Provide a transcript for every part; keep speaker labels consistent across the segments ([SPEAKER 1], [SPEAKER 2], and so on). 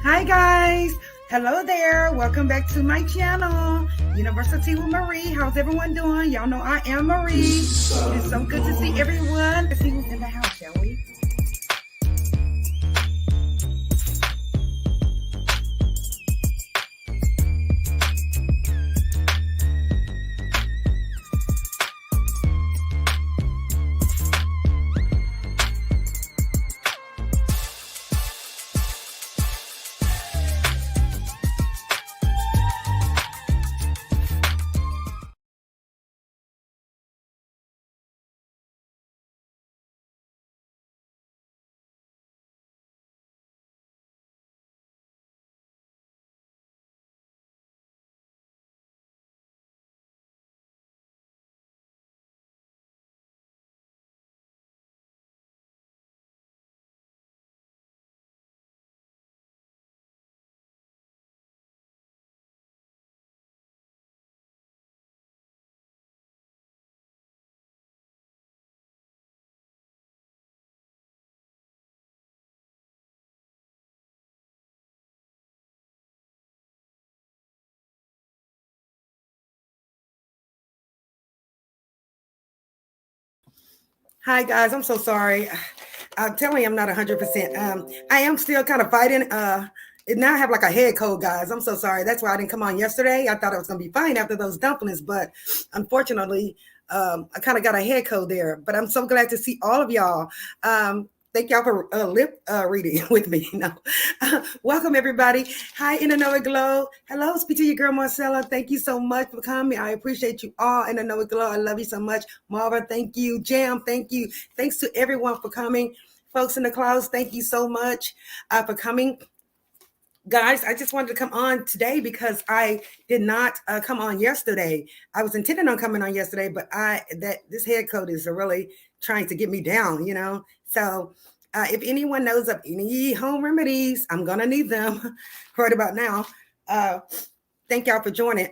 [SPEAKER 1] Hi guys, hello there. Welcome back to my channel, University with Marie. How's everyone doing? Y'all know I am Marie. It is so good to see everyone. Let's see who's in the house, shall we? Hi guys, I'm so sorry. I'm telling you, I'm not 100%. I am still kind of fighting. Now I have like a head cold, guys. I'm so sorry. That's why I didn't come on yesterday. I thought I was gonna be fine after those dumplings, but unfortunately, I kind of got a head cold there. But I'm so glad to see all of y'all. Thank y'all for lip reading with me. Welcome everybody. Hi, In the Know It Glow. Hello, speak to your girl Marcella. Thank you so much for coming. I appreciate you all. In the Know It Glow. I love you so much. Marva, thank you. Jam, thank you. Thanks to everyone for coming. Folks in the clouds, thank you so much for coming. Guys, I just wanted to come on today because I did not come on yesterday. I was intending on coming on yesterday, but this head coat is really trying to get me down, you know. So if anyone knows of any home remedies, I'm gonna need them right about now. Thank y'all for joining.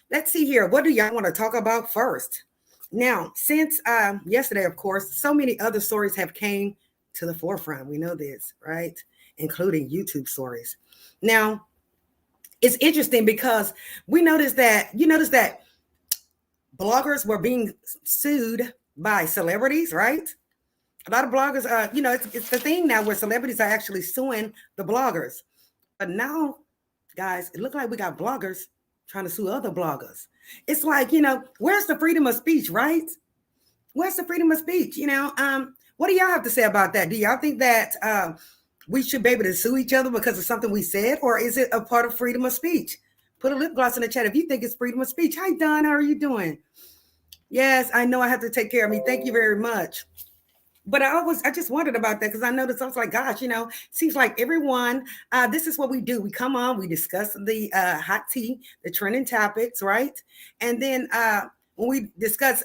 [SPEAKER 1] Let's see here. What do y'all want to talk about first? Now, since yesterday, of course, so many other stories have came to the forefront. We know this, right? Including YouTube stories. Now, it's interesting because you notice that bloggers were being sued by celebrities, right? A lot of bloggers, it's the thing now where celebrities are actually suing the bloggers. But now, guys, it looks like we got bloggers trying to sue other bloggers. It's like, where's the freedom of speech, right? Where's the freedom of speech? What do y'all have to say about that? Do y'all think that we should be able to sue each other because of something we said, or is it a part of freedom of speech? Put a lip gloss in the chat if you think it's freedom of speech. Hi, Don. How are you doing? Yes, I know I have to take care of me. Thank you very much. But I just wondered about that because I noticed I was like, gosh, seems like everyone, this is what we do. We come on, we discuss the hot tea, the trending topics, right? And then when we discuss,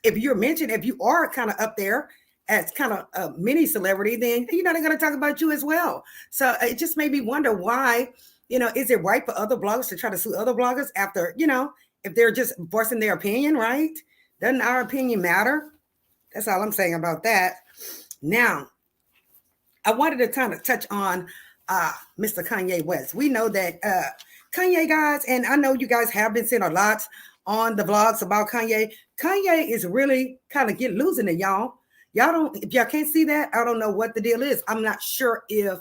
[SPEAKER 1] if you're mentioned, if you are kind of up there as kind of a mini celebrity, then they're going to talk about you as well. So it just made me wonder why, is it right for other bloggers to try to sue other bloggers after, if they're just voicing their opinion, right? Doesn't our opinion matter? That's all I'm saying about that. Now, I wanted to kind of touch on Mr. Kanye West. We know that Kanye, guys, and I know you guys have been seeing a lot on the vlogs about Kanye. Kanye is really kind of losing it, y'all. If y'all can't see that, I don't know what the deal is. I'm not sure if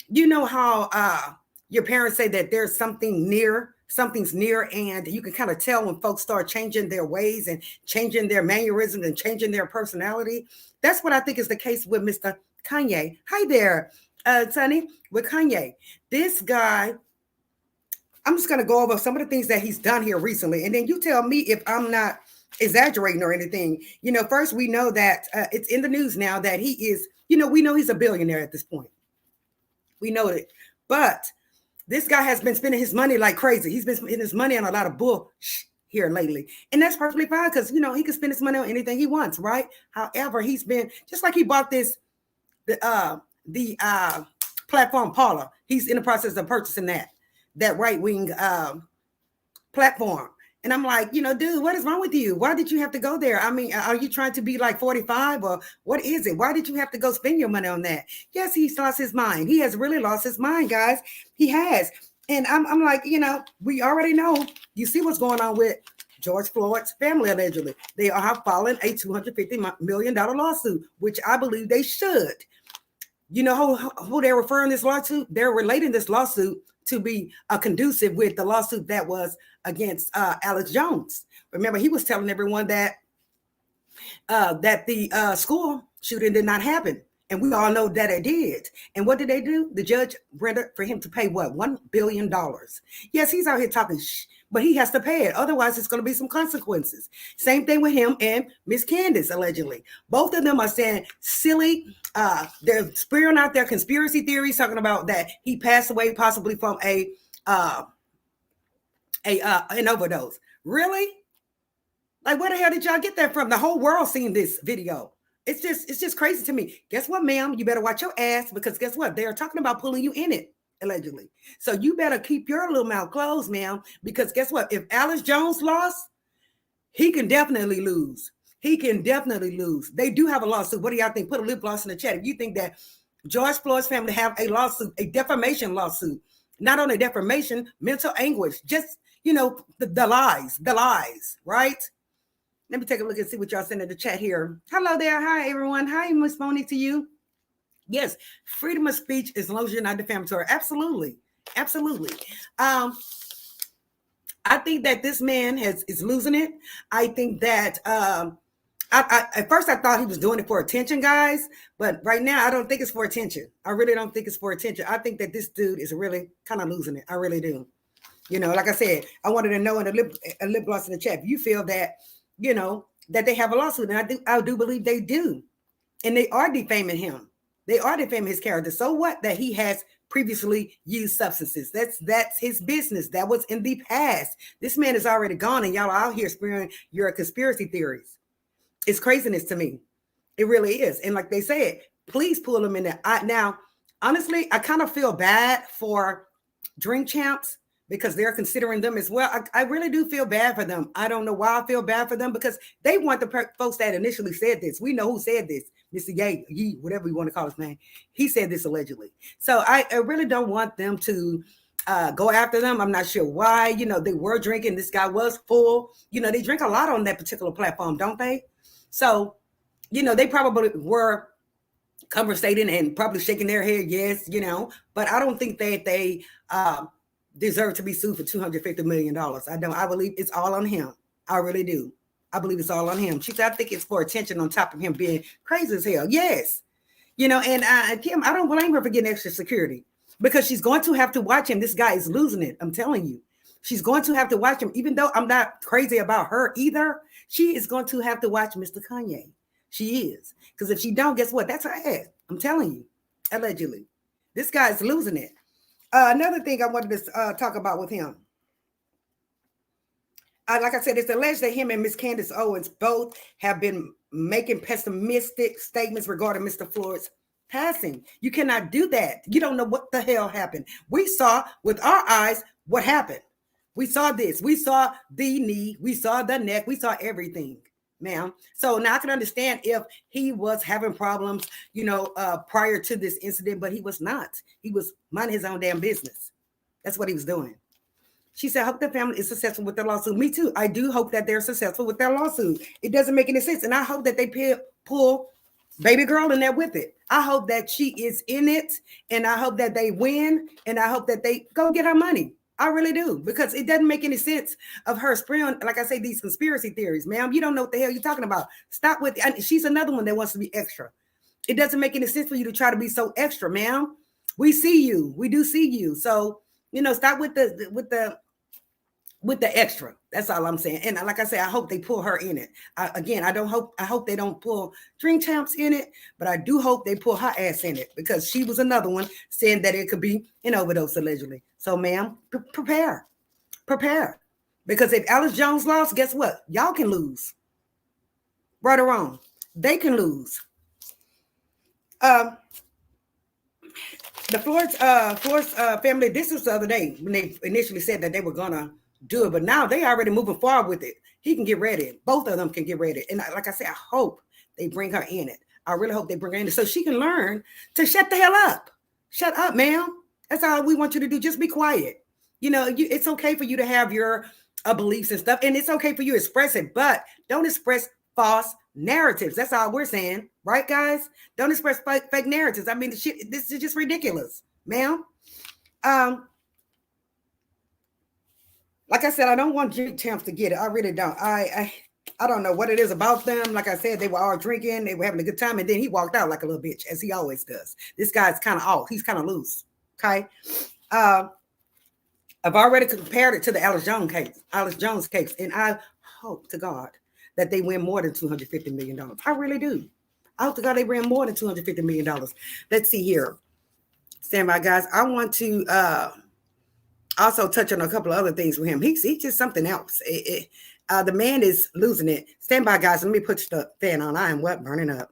[SPEAKER 1] you know how your parents say that there's something's near, and you can kind of tell when folks start changing their ways and changing their mannerisms and changing their personality. That's what I think is the case with Mr. Kanye. Hi there, Sonny, with Kanye. This guy, I'm just going to go over some of the things that he's done here recently, and then you tell me if I'm not exaggerating or anything. First, we know that it's in the news now that he is, we know he's a billionaire at this point. We know it. But this guy has been spending his money like crazy. He's been spending his money on a lot of bull here lately. And that's perfectly fine because, he can spend his money on anything he wants, right? However, he's been, just like he bought the platform Paula. He's in the process of purchasing that right-wing platform. And I'm like, dude, what is wrong with you? Why did you have to go there? I mean, are you trying to be like 45 or what is it? Why did you have to go spend your money on that? Yes, he's lost his mind. He has really lost his mind, guys. He has. And I'm like, we already know. You see what's going on with George Floyd's family, allegedly. They are filing a $250 million lawsuit, which I believe they should. You know who they're referring this lawsuit? They're relating this lawsuit to be conducive with the lawsuit that was against Alex Jones. Remember, he was telling everyone that the school shooting did not happen. And we all know that it did. And what did they do? The judge rendered for him to pay what? $1 billion. Yes, he's out here talking but he has to pay it. Otherwise, it's going to be some consequences. Same thing with him and Miss Candace, allegedly. Both of them are saying silly. They're spewing out their conspiracy theories, talking about that he passed away possibly from an overdose. Really? Like, where the hell did y'all get that from? The whole world seen this video. It's just crazy to me. Guess what, ma'am? You better watch your ass, because guess what? They're talking about pulling you in it, allegedly. So you better keep your little mouth closed, ma'am, because guess what? If Alex Jones lost, he can definitely lose. He can definitely lose. They do have a lawsuit. What do y'all think? Put a lip gloss in the chat if you think that George Floyd's family have a lawsuit, a defamation lawsuit. Not only defamation, mental anguish, just, the lies, right? Let me take a look and see what y'all send in the chat here. Hello there. Hi, everyone. Hi, Miss Monique, to you. Yes, freedom of speech as long as you're not defamatory. Absolutely. Absolutely. I think that this man is losing it. I think that at first I thought he was doing it for attention, guys. But right now, I don't think it's for attention. I really don't think it's for attention. I think that this dude is really kind of losing it. I really do. Like I said, I wanted to know in a lip gloss in the chat if you feel that, that they have a lawsuit. And I do believe they do. And they are defaming him. They are defaming his character. So what? That he has previously used substances. That's his business. That was in the past. This man is already gone, and y'all are out here spewing your conspiracy theories. It's craziness to me. It really is. And like they said, please pull him in there. Now, honestly, I kind of feel bad for Drink Champs, because they're considering them as well. I really do feel bad for them. I don't know why I feel bad for them, because they want the folks that initially said this. We know who said this. Mr. Ye, whatever you want to call his name. He said this allegedly. So I really don't want them to go after them. I'm not sure why. They were drinking. This guy was full. They drink a lot on that particular platform, don't they? So, they probably were conversating and probably shaking their head, yes, but I don't think that they deserve to be sued for $250 million. I don't. I believe it's all on him. I really do. I believe it's all on him. She said, I think it's for attention on top of him being crazy as hell. Yes. And Kim, I don't blame her for getting extra security, because she's going to have to watch him. This guy is losing it. I'm telling you. She's going to have to watch him. Even though I'm not crazy about her either, she is going to have to watch Mr. Kanye. She is. Because if she don't, guess what? That's her ass. I'm telling you. Allegedly. This guy is losing it. Another thing I wanted to talk about with him. Like I said, it's alleged that him and Miss Candace Owens both have been making pessimistic statements regarding Mr. Floyd's passing. You cannot do that. You don't know what the hell happened. We saw with our eyes what happened. We saw this. We saw the knee. We saw the neck. We saw everything, ma'am. So now I can understand if he was having problems, prior to this incident, but he was not. He was minding his own damn business. That's what he was doing. She said, I hope the family is successful with their lawsuit. Me too. I do hope that they're successful with their lawsuit. It doesn't make any sense. And I hope that they pull baby girl in there with it. I hope that she is in it. And I hope that they win. And I hope that they go get her money. I really do. Because it doesn't make any sense of her spreading, like I say, these conspiracy theories. Ma'am, you don't know what the hell you're talking about. Stop with it. She's another one that wants to be extra. It doesn't make any sense for you to try to be so extra, ma'am. We see you. We do see you. So, stop with the extra. That's all I'm saying. And like I say, I hope they pull her in it. I hope they don't pull Drink Champs in it, but I do hope they pull her ass in it, because she was another one saying that it could be an overdose allegedly. So, ma'am, prepare. Because if Alex Jones lost, guess what? Y'all can lose. Right or wrong, they can lose. The Floyd's family, this was the other day when they initially said that they were gonna do it. But now they already moving forward with it. He can get ready. Both of them can get ready. And like I said, I hope they bring her in it. I really hope they bring her in it so she can learn to shut the hell up. Shut up, ma'am. That's all we want you to do. Just be quiet. It's okay for you to have your beliefs and stuff, and it's okay for you to express it, but don't express false narratives. That's all we're saying, right, guys? Don't express fake narratives. I mean, this is just ridiculous, ma'am. Like I said, I don't want drink champs to get it. I really don't. I don't know what it is about them. Like I said, they were all drinking, they were having a good time, and then he walked out like a little bitch, as he always does. This guy's kind of off. He's kind of loose. Okay. I've already compared it to the Alice Jones case, and I hope to God that they win more than $250 million. I really do. I hope to God they win more than $250 million. Let's see here. Stand by, guys. I want to also touch on a couple of other things with him. He's just something else. The man is losing it. Stand by, guys. Let me put the fan on. I am burning up.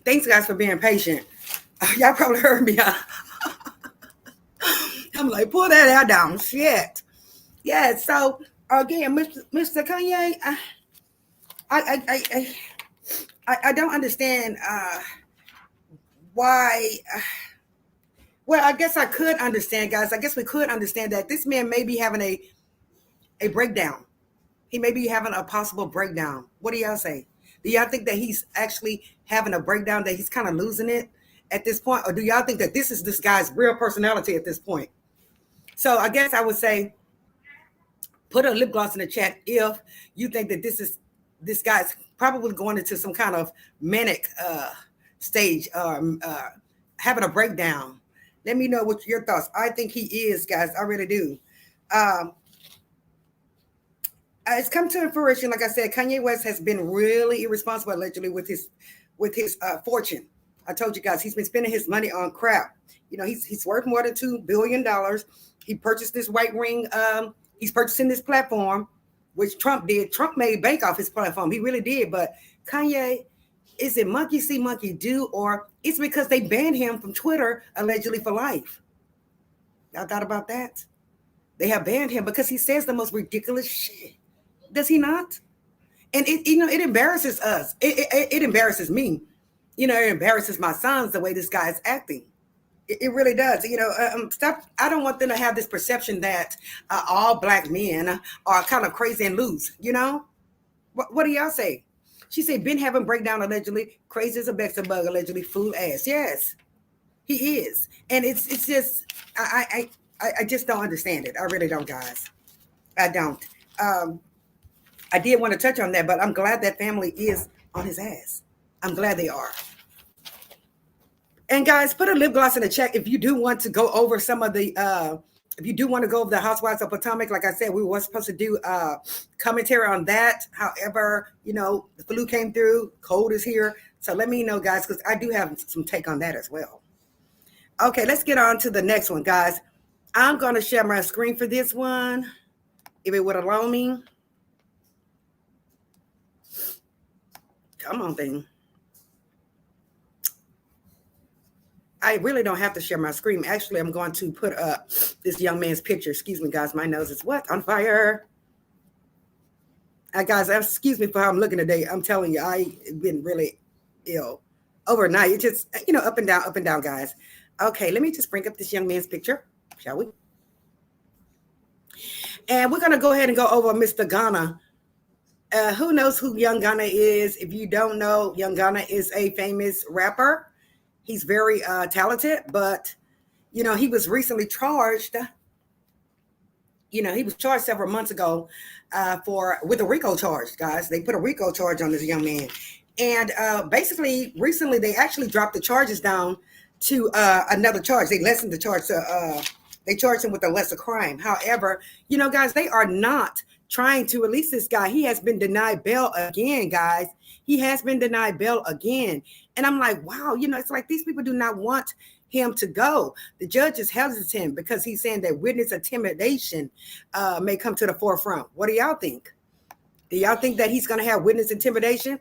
[SPEAKER 1] Thanks, guys, for being patient. Y'all probably heard me. I'm like, pull that hair down. Shit. Yeah. So again, Mr. Kanye, I don't understand why. Well, I guess I could understand, guys. I guess we could understand that this man may be having a breakdown. He may be having a possible breakdown. What do y'all say? Do y'all think that he's actually having a breakdown, that he's kind of losing it at this point? Or do y'all think that this is this guy's real personality at this point? So I guess I would say put a lip gloss in the chat if you think that this guy's probably going into some kind of manic stage, having a breakdown. Let me know what your thoughts. I think he is, guys. I really do. It's come to fruition. Like I said, Kanye West has been really irresponsible allegedly with his fortune. I told you guys, he's been spending his money on crap. He's worth more than $2 billion. He purchased this white ring. He's purchasing this platform, which Trump did. Trump made bank off his platform. He really did. But Kanye, is it monkey see, monkey do, or it's because they banned him from Twitter allegedly for life? Y'all thought about that? They have banned him because he says the most ridiculous shit. Does he not? And it embarrasses us. It embarrasses me. It embarrasses my sons the way this guy is acting. It really does. Stop. I don't want them to have this perception that all black men are kind of crazy and loose. What do y'all say? She said, been having breakdown allegedly, crazy as a Bexar bug allegedly, fool ass. Yes, he is, and it's just I just don't understand it. I really don't, guys. I don't. I did want to touch on that, but I'm glad that family is on his ass. I'm glad they are. And guys, put a lip gloss in the chat if you do want to go over some of the if you do want to go over the Housewives of Potamac. Like I said, we were supposed to do commentary on that. However, the flu came through, cold is here. So let me know, guys, because I do have some take on that as well. Okay, let's get on to the next one, guys. I'm going to share my screen for this one, if it would allow me. Come on, thing. I really don't have to share my screen. Actually, I'm going to put up this young man's picture. Excuse me, guys. My nose is what? On fire. Guys, excuse me for how I'm looking today. I'm telling you, I've been really ill overnight. It's just, up and down, guys. Okay, let me just bring up this young man's picture, shall we? And we're going to go ahead and go over Mr. Ghana. Who knows who Young Ghana is? If you don't know, Young Ghana is a famous rapper. He's very talented, but, he was recently charged He was charged several months ago for with a RICO charge, guys. They put a RICO charge on this young man. And basically, recently, they actually dropped the charges down to another charge. They lessened the charge to, they charged him with a lesser crime. However, guys, they are not trying to release this guy. He has been denied bail again, guys. He has been denied bail again. And I'm like, wow, it's like these people do not want him to go. The judge is hesitant because he's saying that witness intimidation may come to the forefront. What do y'all think? Do y'all think that he's going to have witness intimidation?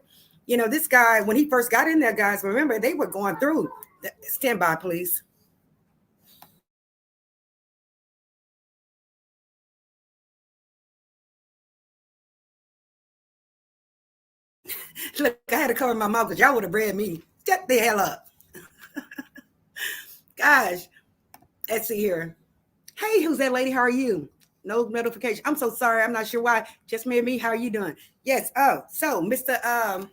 [SPEAKER 1] This guy, when he first got in there, guys, remember, they were going through. Stand by, please. Look, I had to cover my mouth because y'all would have read me. Shut the hell up. Gosh, let's see here. Hey, who's that lady? How are you? No notification. I'm so sorry. I'm not sure why. Just me and me. How are you doing? Yes. Oh, so Mr.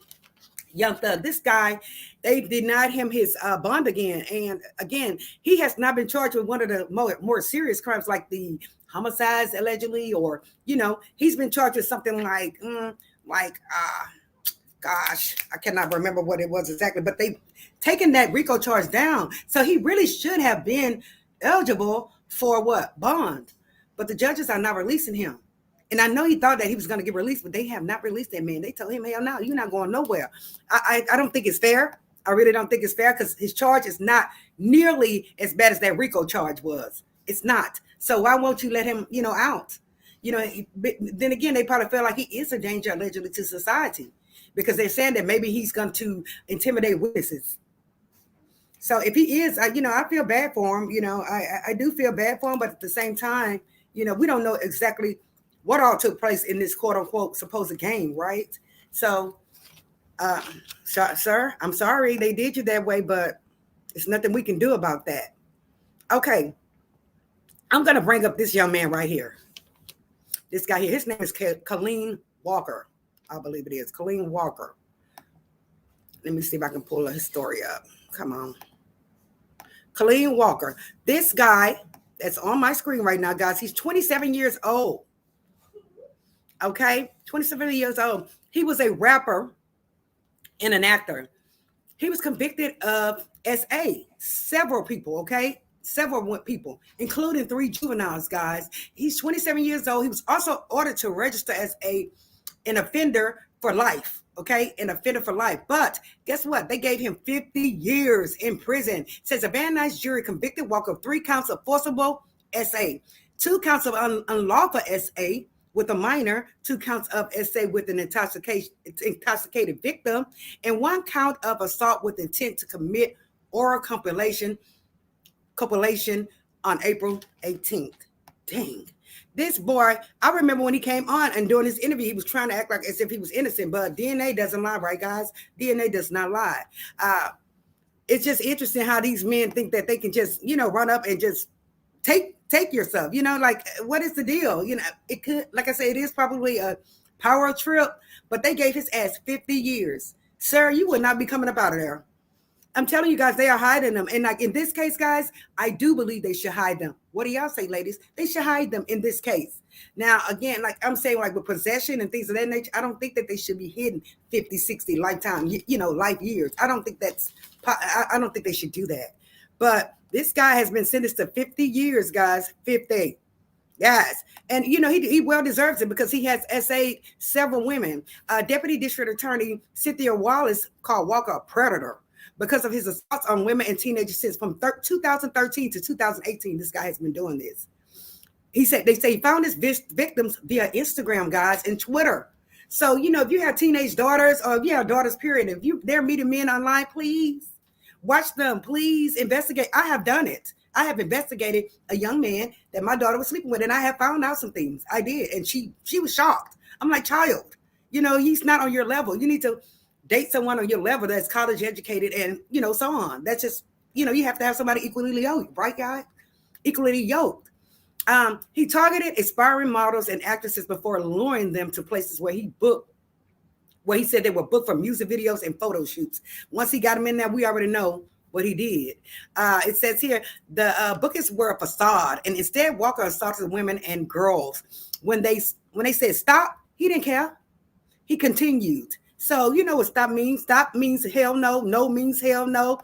[SPEAKER 1] Young Thug, this guy, they denied him his bond again. And again, he has not been charged with one of the more serious crimes like the homicides allegedly, or, he's been charged with something like, gosh, I cannot remember what it was exactly, but they've taken that RICO charge down. So he really should have been eligible for what? Bond. But the judges are not releasing him. And I know he thought that he was going to get released, but they have not released that man. They told him, hell no, you're not going nowhere. I don't think it's fair. I really don't think it's fair because his charge is not nearly as bad as that RICO charge was. It's not. So why won't you let him, out? Then again, they probably feel like he is a danger allegedly to society because they're saying that maybe he's going to intimidate witnesses. So if he is, I feel bad for him. I do feel bad for him, but at the same time, we don't know exactly what all took place in this quote unquote supposed game, right? So, sir, I'm sorry they did you that way, but it's nothing we can do about that. Okay, I'm gonna bring up this young man right here. This guy here, his name is Colleen Walker. I believe it is Colleen Walker. Let me see if I can pull his story up. Come on. Colleen Walker. This guy that's on my screen right now, guys, he's 27 years old. Okay, 27 years old. He was a rapper and an actor. He was convicted of SA. Several people, okay? Several people, including 3 juveniles, guys. He's 27 years old. He was also ordered to register as an offender for life. Okay, an offender for life. But guess what? They gave him 50 years in prison. Says a Van Nuys jury convicted Walker of 3 counts of forcible SA, 2 counts of unlawful SA with a minor, 2 counts of SA with an intoxicated victim, and 1 count of assault with intent to commit oral copulation on April 18th. Dang. This boy, I remember when he came on and during his interview, he was trying to act like as if he was innocent, but DNA doesn't lie, right, guys? DNA does not lie. It's just interesting how these men think that they can just, run up and just take yourself, like, what is the deal? It could, like I say, it is probably a power trip, but they gave his ass 50 years. Sir, you would not be coming up out of there. I'm telling you guys, they are hiding them. And like in this case, guys, I do believe they should hide them. What do y'all say, ladies? They should hide them in this case. Now, again, like I'm saying, like with possession and things of that nature, I don't think that they should be hidden 50, 60 lifetime, life years. I don't think I don't think they should do that. But this guy has been sentenced to 50 years, guys, 50. Yes. And, he well deserves it because he has essayed several women. Deputy District Attorney Cynthia Wallace called Walker a predator because of his assaults on women and teenagers since from 2013 to 2018. This guy has been doing this. They say he found his victims via Instagram, guys, and Twitter. So, if you have teenage daughters or if you have daughters, period, if they're meeting men online, please watch them. Please investigate. I have done it. I have investigated a young man that my daughter was sleeping with, and I have found out some things. I did, and she was shocked. I'm like, child, he's not on your level. You need to date someone on your level that's college educated and, so on. That's just, you have to have somebody equally yoked, right, guy? Equally yoked. He targeted aspiring models and actresses before luring them to places where he said they were booked for music videos and photo shoots. Once he got them in there, we already know what he did. It says here, the bookings were a facade, and instead Walker assaulted women and girls. When they said stop, he didn't care. He continued. So you know what stop means? Stop means hell no. No means hell no.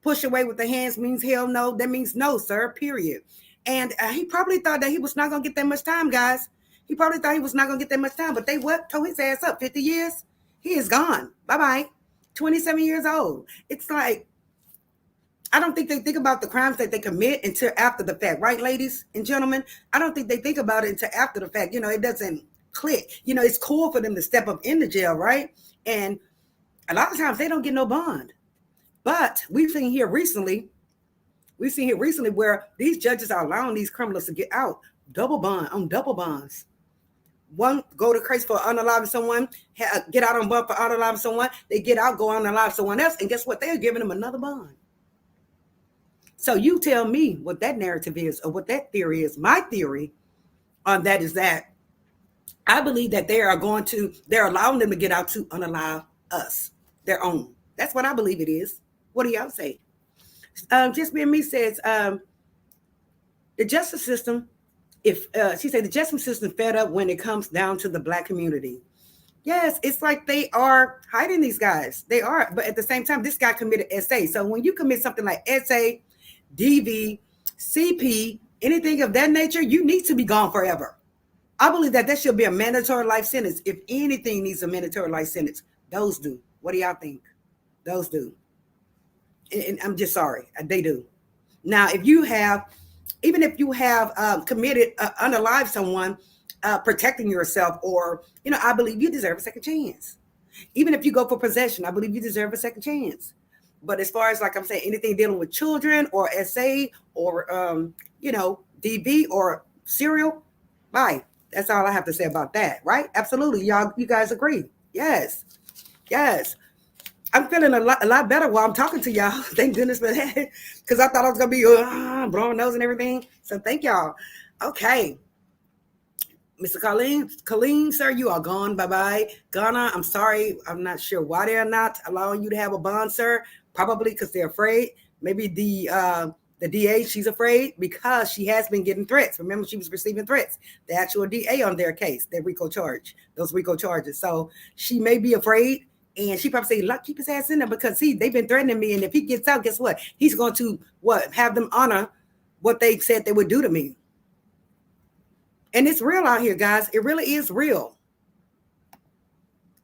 [SPEAKER 1] Push away with the hands means hell no. That means no, sir, period. And he probably thought that he was not going to get that much time, guys. He probably thought he was not going to get that much time. But they what? Tore his ass up. 50 years? He is gone. Bye-bye. 27 years old. It's like, I don't think they think about the crimes that they commit until after the fact. Right, ladies and gentlemen? I don't think they think about it until after the fact. You know, it doesn't click. You know, it's cool for them to step up into jail, right? And a lot of times they don't get no bond. But we've seen here recently where these judges are allowing these criminals to get out double bond on double bonds. One go to case for unaliving someone, get out on bond for unaliving someone. They get out, go unalive someone else, and guess what? They're giving them another bond. So you tell me what that narrative is or what that theory is. My theory on that is that I believe that they're allowing them to get out to unalive us, their own. That's what I believe it is. What do y'all say? Just being me says the justice system. She said the justice system fed up when it comes down to the Black community. Yes, it's like they are hiding these guys. They are, but at the same time, this guy committed SA. So when you commit something like SA, DV, CP, anything of that nature, you need to be gone forever. I believe that should be a mandatory life sentence. If anything needs a mandatory life sentence, those do. What do y'all think? Those do. And I'm just sorry, they do. Now, even if you have committed unalive someone, protecting yourself, or I believe you deserve a second chance. Even if you go for possession, I believe you deserve a second chance. But as far as, like I'm saying, anything dealing with children or SA or DV or serial, bye. That's all I have to say about that, right? Absolutely, you guys agree? Yes. I'm feeling a lot better while I'm talking to y'all. Thank goodness for that, because I thought I was gonna be blowing nose and everything. So thank y'all. Okay, Mr. Colleen, sir, you are gone. Bye-bye. Ghana, I'm sorry. I'm not sure why they're not allowing you to have a bond, sir. Probably because they're afraid. Maybe the DA, she's afraid because she has been getting threats. Remember, she was receiving threats. The actual DA on their case, those RICO charges. So she may be afraid. And she probably say, keep his ass in there because they've been threatening me. And if he gets out, guess what? He's going to have them honor what they said they would do to me. And it's real out here, guys. It really is real.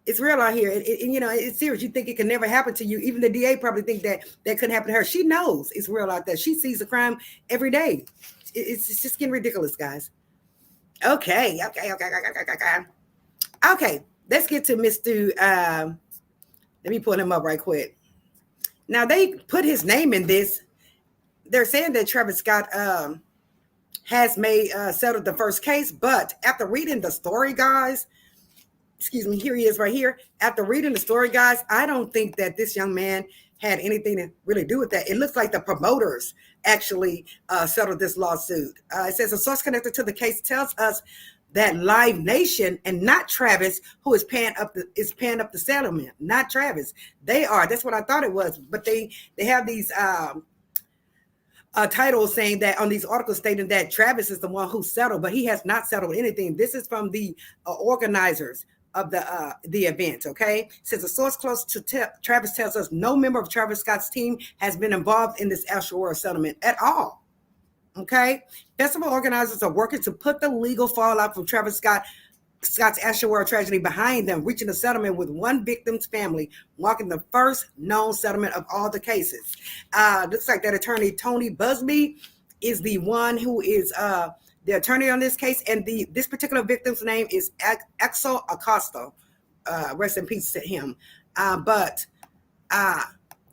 [SPEAKER 1] It's real out here. It's serious. You think it can never happen to you. Even the DA probably think that couldn't happen to her. She knows it's real out there. She sees the crime every day. It's just getting ridiculous, guys. Okay. Let's get to Mr. Let me pull him up right quick. Now, they put his name in this. They're saying that Travis Scott has settled the first case, but after reading the story, guys, here he is right here. After reading the story, guys, I don't think that this young man had anything to really do with that. It looks like the promoters actually settled this lawsuit. It says a source connected to the case tells us that Live Nation and not Travis, who is paying up the settlement, not Travis. They are. That's what I thought it was. But they have these titles saying that on these articles stating that Travis is the one who settled, but he has not settled anything. This is from the organizers of the event. Okay, says a source close to Travis tells us no member of Travis Scott's team has been involved in this Ashura settlement at all. Okay, festival organizers are working to put the legal fallout from Travis Scott's Ashura tragedy behind them, reaching a settlement with one victim's family, marking the first known settlement of all the cases. Looks like that attorney Tony Busby is the one who is the attorney on this case, and this particular victim's name is Axel Acosta. Rest in peace to him. But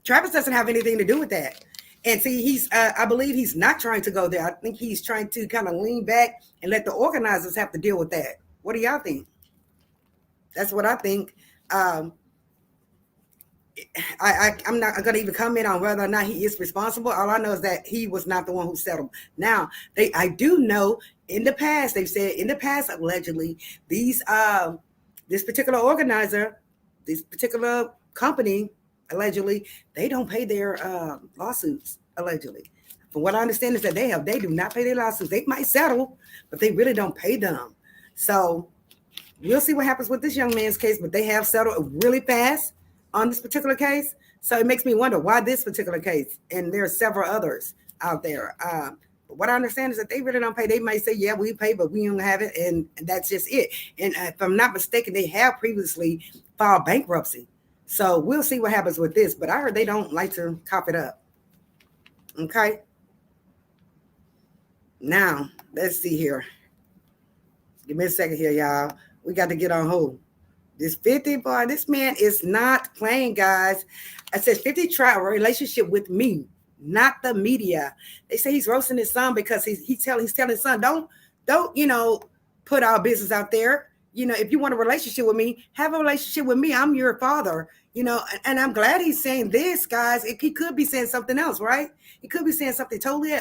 [SPEAKER 1] Travis doesn't have anything to do with that. And see, I believe he's not trying to go there. I think he's trying to kind of lean back and let the organizers have to deal with that. What do y'all think? That's what I think. I'm not going to even comment on whether or not he is responsible. All I know is that he was not the one who settled. Now, I do know in the past, they've said in the past, allegedly, this particular organizer, this particular company, allegedly, they don't pay their lawsuits, allegedly. From what I understand is that they do not pay their lawsuits. They might settle, but they really don't pay them. So we'll see what happens with this young man's case, but they have settled really fast on this particular case. So it makes me wonder why this particular case, and there are several others out there. But what I understand is that they really don't pay. They might say, "Yeah, we pay, but we don't have it," and that's just it. And if I'm not mistaken, they have previously filed bankruptcy. So we'll see what happens with this. But I heard they don't like to cough it up. Okay. Now let's see here. Give me a second here, y'all. We got to get on hold. This 50 boy, this man is not playing, guys. I said 50 tried a relationship with me, not the media. They say he's roasting his son because he's telling his son, don't put our business out there. If you want a relationship with me, have a relationship with me. I'm your father. And I'm glad he's saying this, guys. He could be saying something else, right? He could be saying something totally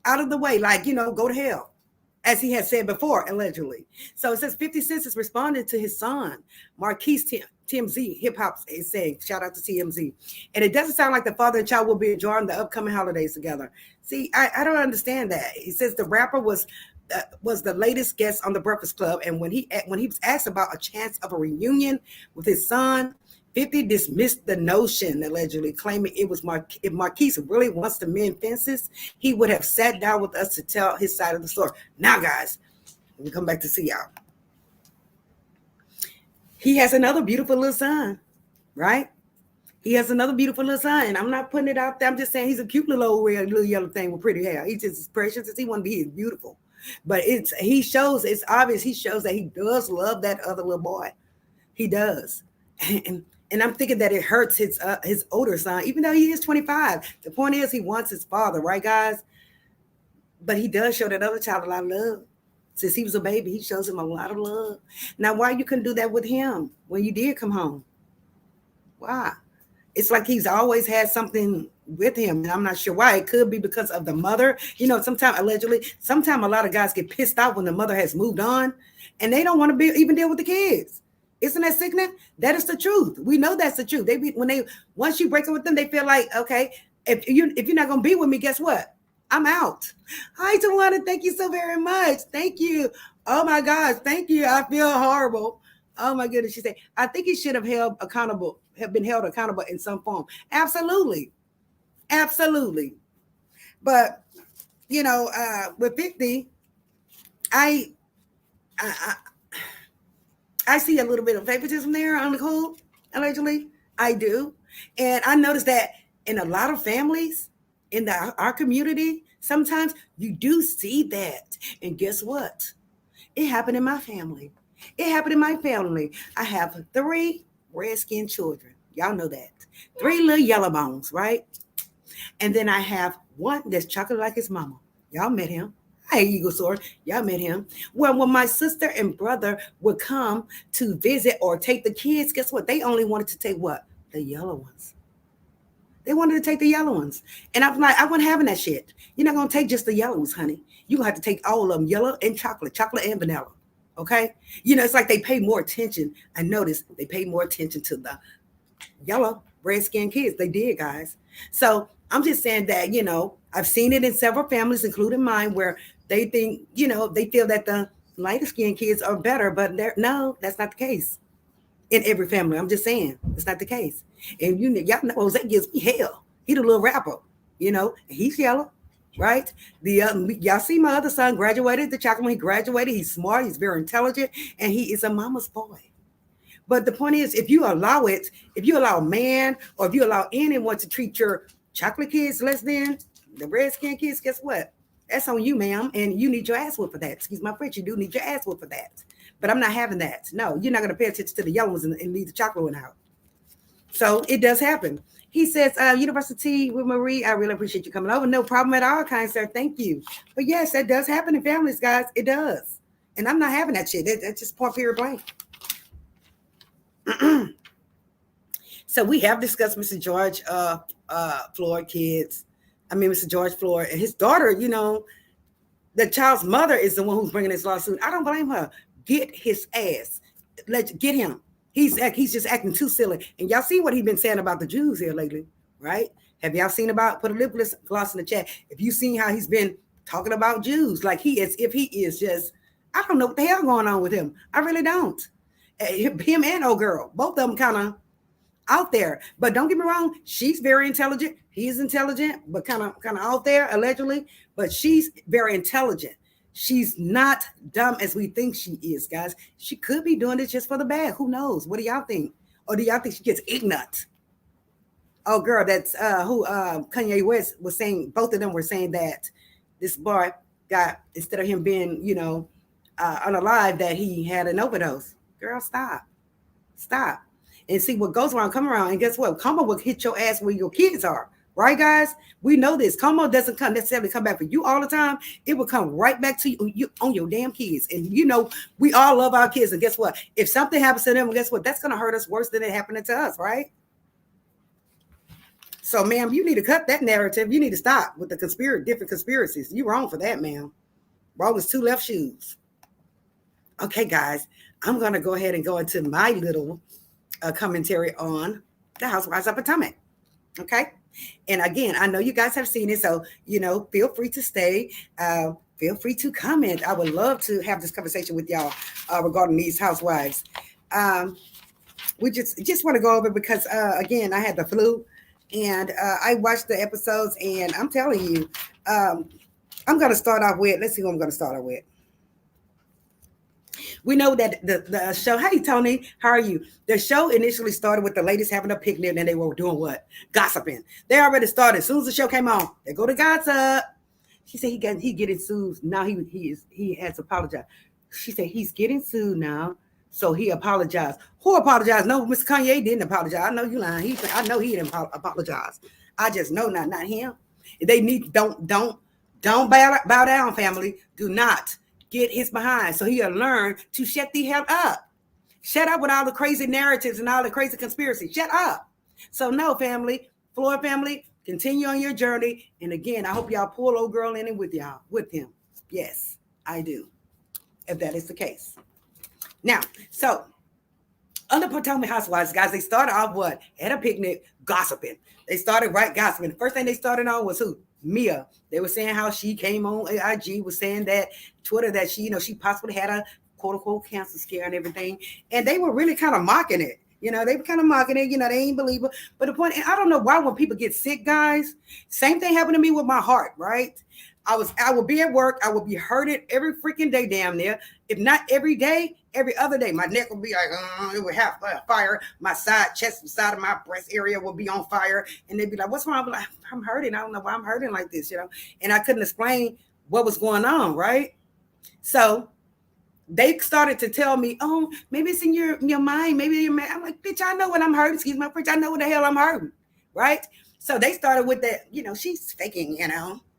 [SPEAKER 1] out of the way, like go to hell, as he had said before, allegedly. So it says 50 Cent has responded to his son, Marquise TMZ, hip hop is saying, shout out to TMZ. And it doesn't sound like the father and child will be enjoying the upcoming holidays together. See, I don't understand that. He says the rapper was the latest guest on the Breakfast Club, and when he was asked about a chance of a reunion with his son, 50 dismissed the notion, allegedly claiming it was if Marquise really wants to mend fences, he would have sat down with us to tell his side of the story. Now, guys, we come back to see y'all. He has another beautiful little son, right? He has another beautiful little son, and I'm not putting it out there. I'm just saying he's a cute little old little yellow thing with pretty hair. He's just as precious as he want to be. He's beautiful. But it's obvious he shows that he does love that other little boy. He does. And I'm thinking that it hurts his older son, even though he is 25. The point is he wants his father, right, guys? But he does show that other child a lot of love. Since he was a baby, he shows him a lot of love. Now, why you couldn't do that with him when you did come home? Why? It's like he's always had something with him, and I'm not sure why. It could be because of the mother. Sometimes a lot of guys get pissed off when the mother has moved on, and they don't want to even deal with the kids. Isn't that sickening? That is the truth. We know that's the truth. Once you break up with them, they feel like, okay, if you're not gonna be with me, guess what? I'm out. Hi, Tawana. Thank you so very much. Thank you. Oh my gosh, thank you. I feel horrible. Oh my goodness. She said, I think he should have been held accountable in some form. Absolutely. Absolutely. But with 50, I see a little bit of favoritism there on the whole, allegedly. I do. And I noticed that in a lot of families in our community, sometimes you do see that. And guess what? It happened in my family. It happened in my family. I have 3 red-skinned children. Y'all know that. 3 little yellow bones, right? And then I have one that's chocolate like his mama. Y'all met him. Hey, Eagle Sword. Y'all met him. Well, when my sister and brother would come to visit or take the kids, guess what? They only wanted to take what? The yellow ones. They wanted to take the yellow ones. And I'm like, I wasn't having that shit. You're not going to take just the yellow ones, honey. You're going to have to take all of them, yellow and chocolate and vanilla. Okay? It's like they pay more attention. I noticed they pay more attention to the yellow red-skinned kids. They did, guys. So I'm just saying that, I've seen it in several families, including mine, where they think, they feel that the lighter skinned kids are better, but no, that's not the case in every family. I'm just saying it's not the case. And y'all know Jose gives me hell. He the little rapper, and he's yellow, right? Y'all see my other son graduated the chocolate. When he graduated, he's smart, he's very intelligent, and he is a mama's boy. But the point is, if you allow a man or if you allow anyone to treat your chocolate kids less than the red skin kids, guess what? That's on you, ma'am. And you need your ass whooped for that. Excuse my French. You do need your ass whooped for that. But I'm not having that. No, you're not going to pay attention to the yellow ones and leave the chocolate one out. So it does happen. He says, University with Marie, I really appreciate you coming over. No problem at all, kind sir. Thank you. But yes, that does happen in families, guys. It does. And I'm not having that shit. That's just point period blank. So we have discussed Mr. George Floyd kids. Mr. George Floyd and his daughter, the child's mother is the one who's bringing this lawsuit. I don't blame her. Get his ass. Get him. He's just acting too silly. And y'all see what he's been saying about the Jews here lately, right? Have y'all seen about, put a lip gloss in the chat, if you seen how he's been talking about Jews, like he is, if he is just, I don't know what the hell going on with him. I really don't. Him and old girl, both of them kind of out there. But don't get me wrong, she's very intelligent. He's intelligent, but kind of out there allegedly. But she's very intelligent. She's not dumb as we think she is, guys. She could be doing this just for the bag. Who knows? What do y'all think? Or do y'all think she gets ignorant? Oh, girl, that's who Kanye West was saying. Both of them were saying that this boy got, instead of him being, unalive, that he had an overdose. Girl, stop, and see what goes around, come around, and guess what? Karma will hit your ass where your kids are, right, guys? We know this. Karma doesn't necessarily come back for you all the time. It will come right back to you on your damn kids, and we all love our kids, and guess what? If something happens to them, guess what? That's gonna hurt us worse than it happening to us, right? So, ma'am, you need to cut that narrative. You need to stop with the different conspiracies. You're wrong for that, ma'am. Wrong as two left shoes. Okay, guys, I'm going to go ahead and go into my little commentary on the Housewives of Potamac. Okay? And again, I know you guys have seen it, so, feel free to stay. Feel free to comment. I would love to have this conversation with y'all regarding these housewives. We just want to go over because, again, I had the flu. And I watched the episodes, and I'm telling you, I'm going to start off with, let's see who I'm going to start off with. We know that the show, hey, Tony, how are you? The show initially started with the ladies having a picnic, and they were doing what? Gossiping. They already started. As soon as the show came on, they go to gossip. She said he getting sued. Now he has apologized. She said he's getting sued now. So he apologized. Who apologized? No, Mr. Kanye didn't apologize. I know you lying. I know he didn't apologize. I just know not him. They need don't bow down, family. Do not get his behind. So he'll learn to shut the hell up. Shut up with all the crazy narratives and all the crazy conspiracy. Shut up. So no, family, Floyd family, continue on your journey. And again, I hope y'all pull old girl in it with him. Yes, I do. If that is the case. Now, so on the Potamac Housewives, guys, they started off what? At a picnic, gossiping. They started gossiping. The first thing they started on was who? Mia. They were saying how she came on IG, was saying that Twitter that she possibly had a quote unquote cancer scare and everything. And they were really kind of mocking it. They were kind of mocking it. They ain't believe it. But the point, and I don't know why when people get sick, guys, same thing happened to me with my heart, right? I would be at work. I would be hurting every freaking day damn near. If not every day, every other day. My neck would be like, it would have fire. My chest, side of my breast area would be on fire. And they'd be like, what's wrong? I'd be like, I'm hurting. I don't know why I'm hurting like this, And I couldn't explain what was going on, right? So they started to tell me, oh, maybe it's in your mind. Maybe your mind. I'm like, bitch, I know what I'm hurting. Excuse my French. I know what the hell I'm hurting, right? So they started with that, she's faking,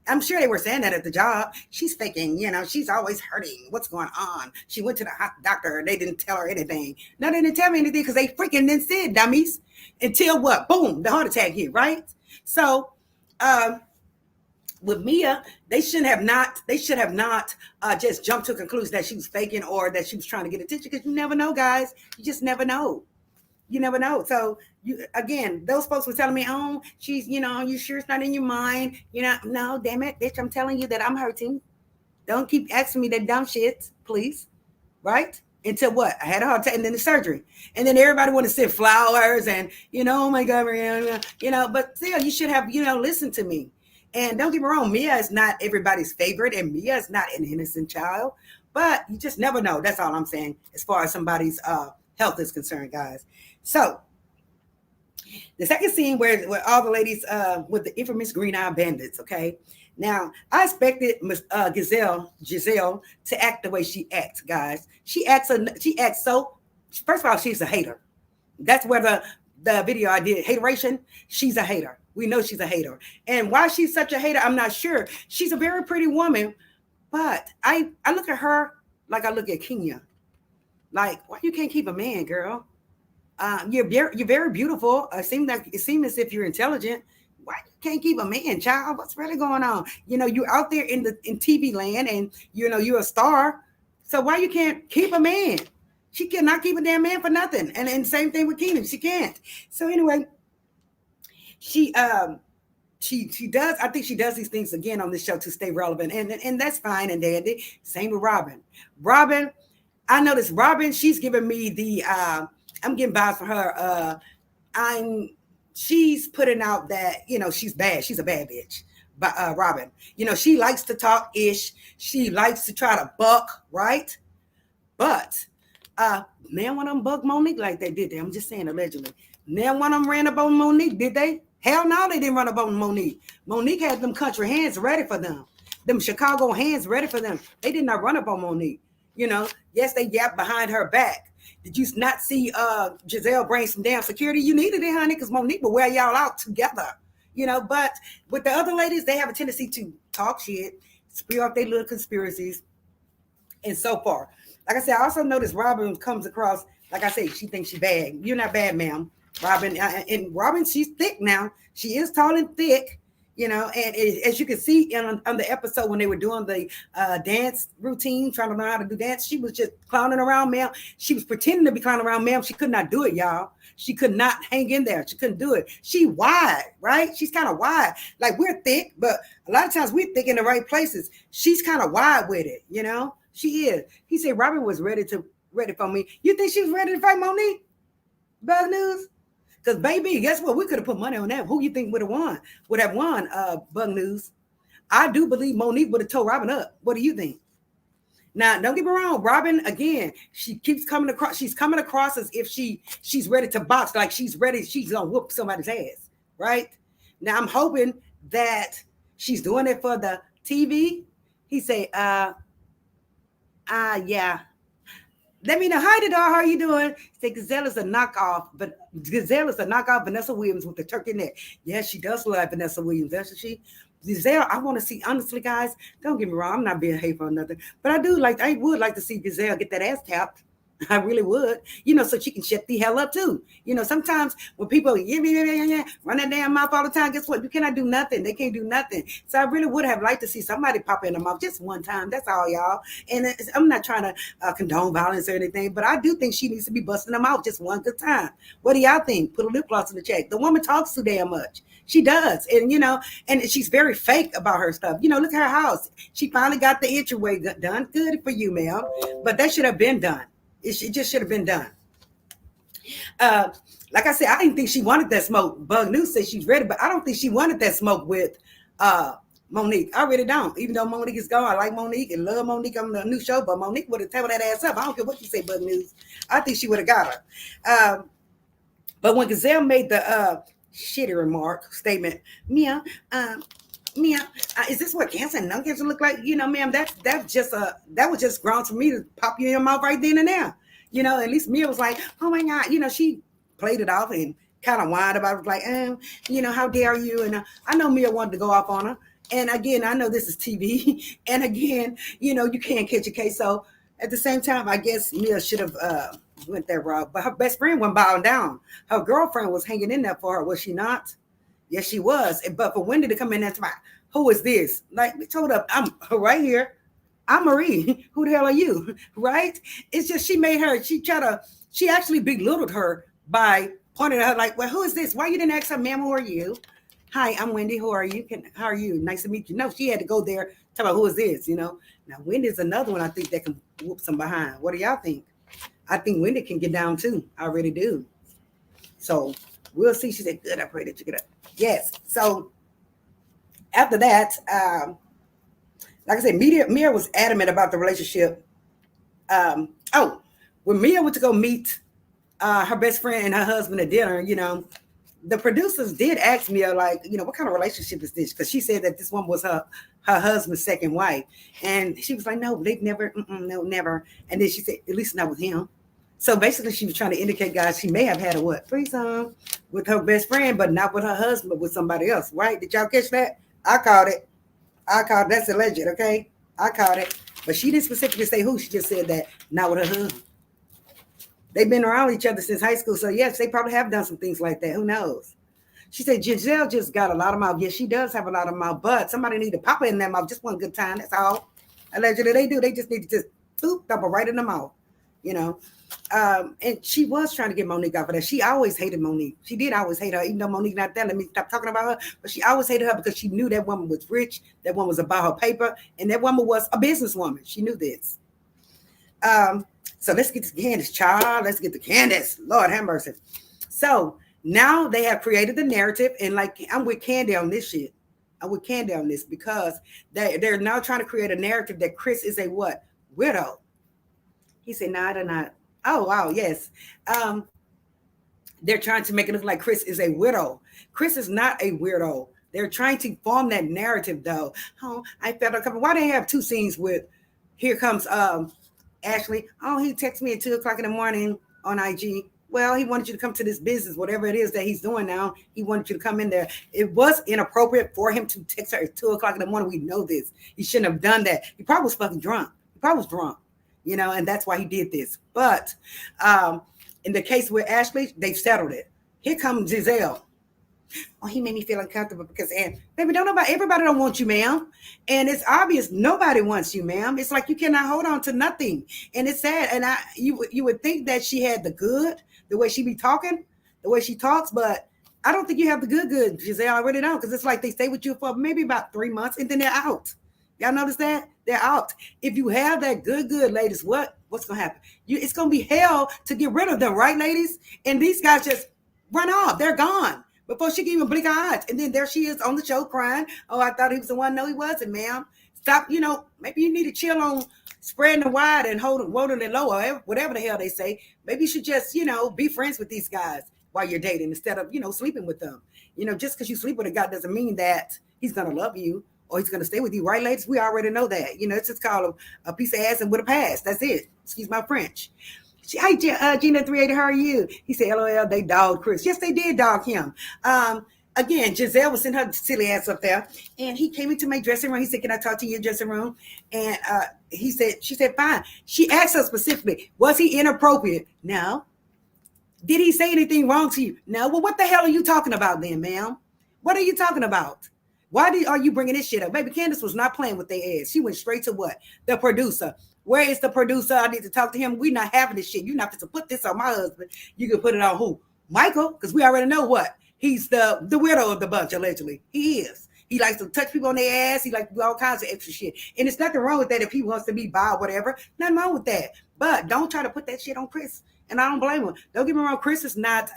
[SPEAKER 1] I'm sure they were saying that at the job. She's faking, she's always hurting. What's going on? She went to the doctor and they didn't tell her anything. No, they didn't tell me anything because they freaking didn't say it, dummies. Until what? Boom, the heart attack hit, right? So with Mia, they should have not just jumped to a conclusion that she was faking or that she was trying to get attention, because you never know, guys. You just never know. You never know. So again, those folks were telling me, oh, she's, you sure it's not in your mind? No, damn it, bitch, I'm telling you that I'm hurting. Don't keep asking me that dumb shit, please. Right? Until what? I had a heart attack and then the surgery. And then everybody want to send flowers and, oh my God, but still, you should have, listened to me. And don't get me wrong, Mia is not everybody's favorite, and Mia is not an innocent child, but you just never know. That's all I'm saying as far as somebody's health is concerned, guys. So the second scene where all the ladies with the infamous green eye bandits, okay? Now, I expected Giselle to act the way she acts, guys. She acts so, first of all, she's a hater. That's where the video I did, hateration, she's a hater. We know she's a hater. And why she's such a hater, I'm not sure. She's a very pretty woman, but I look at her like I look at Kenya. Like, why you can't keep a man, girl? You're very beautiful. It seems as if you're intelligent. Why you can't keep a man, child? What's really going on? You're out there in TV land, and you're a star. So why you can't keep a man? She cannot keep a damn man for nothing. And same thing with Keenan. She can't. So anyway, she she does. I think she does these things again on this show to stay relevant, and that's fine and dandy. Same with Robin. Robin, I noticed Robin. She's giving me the. I'm getting vibes from her. I'm. She's putting out that she's bad. She's a bad bitch. But Robin, she likes to talk ish. She likes to try to buck, right? But man, one of them bugged Monique like they did. I'm just saying allegedly. Now one of them ran up on Monique, did they? Hell no, they didn't run up on Monique. Monique had them country hands ready for them. Them Chicago hands ready for them. They did not run up on Monique. Yes, they yapped behind her back. Did you not see Giselle bring some damn security? You needed it, honey, because Monique will wear y'all out together. But with the other ladies, they have a tendency to talk shit, spew off their little conspiracies, and so far. Like I said, I also noticed Robin comes across, like I said, she thinks she's bad. You're not bad, ma'am. Robin, and Robin, she's thick now. She is tall and thick, and as you can see on the episode when they were doing the dance routine, trying to learn how to do dance, she was just clowning around, ma'am. She was pretending to be clowning around, ma'am. She could not do it, y'all. She could not hang in there. She couldn't do it. She wide, right? She's kind of wide. Like we're thick, but a lot of times we're thick in the right places. She's kind of wide with it, She is. He said Robin was ready for me. You think she was ready to fight Monique? Bug news? Because baby, guess what? We could have put money on that. Who you think would have won? Bug news. I do believe Monique would have told Robin up. What do you think? Now, don't get me wrong. Robin, again, she keeps coming across. She's coming across as if she's ready to box, like she's ready. She's gonna whoop somebody's ass, right? Now, I'm hoping that she's doing it for the TV. He say, yeah. Let me know. Hi, the dog. How are you doing? Say Gazelle is a knockoff, but Gazelle is a knockoff Vanessa Williams with the turkey neck. Yes, she does look like Vanessa Williams, doesn't she? Gazelle, I want to see, honestly, guys, don't get me wrong. I'm not being hateful or nothing, but I would like to see Gazelle get that ass tapped. I really would, so she can shut the hell up too. Sometimes when people run that damn mouth all the time, guess what? You cannot do nothing. They can't do nothing. So I really would have liked to see somebody pop in the mouth just one time. That's all, y'all. And I'm not trying to condone violence or anything, but I do think she needs to be busting them out just one good time. What do y'all think? Put a lip gloss in the check. The woman talks too damn much. She does. And, and she's very fake about her stuff. Look at her house. She finally got the entryway done. Good for you, ma'am. But that should have been done. It just should have been done. Like I said, I didn't think she wanted that smoke. Bug News says she's ready, but I don't think she wanted that smoke with Monique. I really don't. Even though Monique is gone, I like Monique and love Monique on the new show, but Monique would have tabled that ass up. I don't care what you say, Bug News. I think she would have got her. But when Gazelle made the shitty remark statement, Mia, is this what cancer and non cancer look like? Ma'am, that was just grounds for me to pop you in your mouth right then and there. At least Mia was like, oh my God, she played it off and kind of whined about it, like, how dare you? And I know Mia wanted to go off on her. And again, I know this is TV. And again, you can't catch a case. So at the same time, I guess Mia should have went that route. But her best friend went bowing down. Her girlfriend was hanging in there for her, was she not? Yes, she was. But for Wendy to come in there and who is this? Like, we told her, I'm right here. I'm Marie. Who the hell are you? Right? It's just she actually belittled her by pointing at her like, well, who is this? Why you didn't ask her, ma'am, who are you? Hi, I'm Wendy. Who are you? How are you? Nice to meet you. No, she had to go there, tell her who is this, Now, Wendy's another one I think that can whoop some behind. What do y'all think? I think Wendy can get down too. I really do. So we'll see. She said, good, I pray that you get up. Yes. So after that, like I said, Mia was adamant about the relationship. When Mia went to go meet her best friend and her husband at dinner, the producers did ask Mia, like, what kind of relationship is this? Because she said that this one was her husband's second wife. And she was like, no, they've never, no, never. And then she said, at least not with him. So basically, she was trying to indicate, guys, she may have had a threesome with her best friend, but not with her husband, but with somebody else, right? Did y'all catch that? I caught it. That's alleged, okay? I caught it. But she didn't specifically say who. She just said that not with her husband. They've been around each other since high school. So, yes, they probably have done some things like that. Who knows? She said Giselle just got a lot of mouth. Yes, she does have a lot of mouth, but somebody need to pop her in that mouth just one good time. That's all. Allegedly, they do. They just need to just boop, dump her right in the mouth. you know. And she was trying to get Monique off of that. She always hated Monique. She did always hate her, even though Monique not there. Let me stop talking about her. But she always hated her because she knew that woman was rich. That woman was about her paper, and that woman was a businesswoman. She knew this. Um, so let's get to Candace, child. Let's get to Candace. Lord have mercy. So now they have created the narrative, and like I'm with Candy on this shit. I'm with Candy on this because they're now trying to create a narrative that Chris is a what? Widow. He said, no, they're not. Oh, wow, yes. Um, they're trying to make it look like Chris is a widow. Chris is not a weirdo. They're trying to form that narrative, though. Oh, I felt uncomfortable. Why they have two scenes with here comes Ashley? Oh, he texted me at 2 o'clock in the morning on IG. Well, he wanted you to come to this business, whatever it is that he's doing now. He wanted you to come in there. It was inappropriate for him to text her at 2 o'clock in the morning. We know this. He shouldn't have done that. He probably was fucking drunk. He probably was drunk, and that's why he did this. But in the case with Ashley, they've settled it. Here comes Giselle. Oh, he made me feel uncomfortable because, and baby, everybody don't want you, ma'am. And it's obvious nobody wants you, ma'am. It's like you cannot hold on to nothing. And it's sad. And you would think that she had the way she be talking, the way she talks, but I don't think you have the good, Giselle. I really don't, because it's like they stay with you for maybe about 3 months and then they're out. Y'all notice that? They're out. If you have that good, ladies, what's gonna happen? It's gonna be hell to get rid of them, right, ladies? And these guys just run off. They're gone before she can even blink her eyes. And then there she is on the show crying. Oh, I thought he was the one. No, he wasn't, ma'am. Stop. Maybe you need to chill on spreading the wide and holding it low, or whatever the hell they say. Maybe you should just, be friends with these guys while you're dating instead of, sleeping with them. Just because you sleep with a guy doesn't mean that he's going to love you or he's going to stay with you. Right, ladies? We already know that. It's just called a piece of ass and with a pass. That's it. Excuse my French. Hi, Gina 380, how are you? He said, LOL, they dogged Chris. Yes, they did dog him. Again, Giselle was sending her silly ass up there, and he came into my dressing room. He said, can I talk to your dressing room? And she said, fine. She asked her specifically, was he inappropriate? No. Did he say anything wrong to you? No. Well, what the hell are you talking about then, ma'am? What are you talking about? Why are you bringing this shit up? Baby, Candace was not playing with their ass. She went straight to what? The producer. Where is the producer? I need to talk to him. We're not having this shit. You're not supposed to put this on my husband. You can put it on who? Michael, because we already know what. He's the weirdo of the bunch, allegedly. He is. He likes to touch people on their ass. He likes to do all kinds of extra shit. And there's nothing wrong with that if he wants to be bi or whatever. Nothing wrong with that. But don't try to put that shit on Chris. And I don't blame him. Don't get me wrong. Chris is not,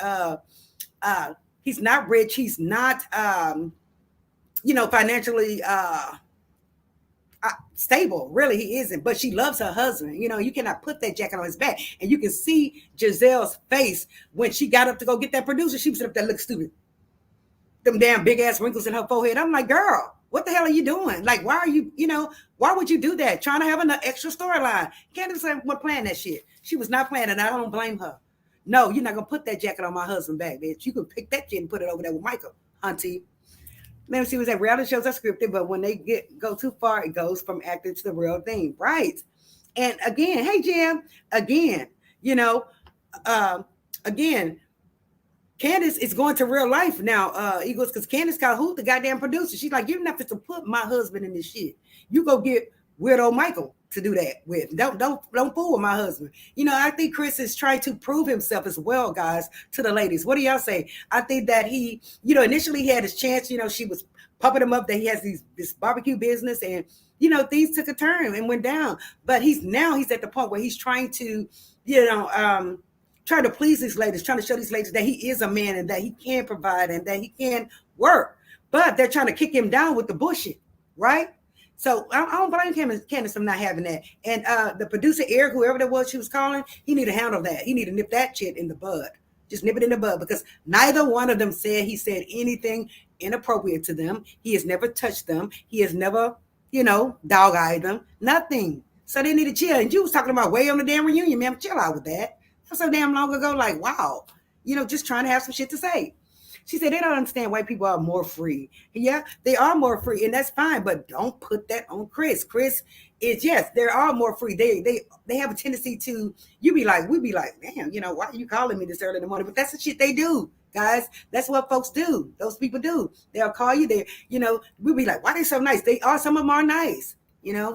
[SPEAKER 1] he's not rich. He's not, financially stable. Really, he isn't. But she loves her husband. You cannot put that jacket on his back. And you can see Giselle's face when she got up to go get that producer. She was up there looking stupid. Them damn big ass wrinkles in her forehead. I'm like, girl, what the hell are you doing? Like, why are you, why would you do that? Trying to have an extra storyline. Candace wasn't playing that shit. She was not playing, and I don't blame her. No, you're not gonna put that jacket on my husband back, bitch. You can pick that shit and put it over there with Michael, auntie. Let me see what that reality shows are scripted, but when they go too far, it goes from acting to the real thing, right? And again, hey Jim, again, again, Candace is going to real life now, Eagles, because Candace called who the goddamn producer. She's like, you're not to put my husband in this shit. You go get weirdo Michael to do that with. Don't fool with my husband. I think Chris is trying to prove himself as well, guys, to the ladies. What do y'all say? I think that he, initially he had his chance. She was pumping him up that he has this barbecue business, and things took a turn and went down. But he's at the point where he's trying to, trying to please these ladies, trying to show these ladies that he is a man and that he can provide and that he can work. But they're trying to kick him down with the bullshit, right? So I don't blame Candace for not having that. And the producer, Eric, whoever that was she was calling, he need to handle that. He need to nip that shit in the bud. Just nip it in the bud, because neither one of them said anything inappropriate to them. He has never touched them. He has never, dog-eyed them. Nothing. So they need to chill. And you was talking about way on the damn reunion, man. Chill out with that. That's so damn long ago. Like, wow. Just trying to have some shit to say. She said they don't understand white people are more free. Yeah, they are more free, and that's fine. But don't put that on Chris. Chris is, yes, they are more free. They have a tendency to, we be like, damn, why are you calling me this early in the morning? But that's the shit they do, guys. That's what folks do. Those people do. They'll call you. We be like, why they so nice? They are. Some of them are nice.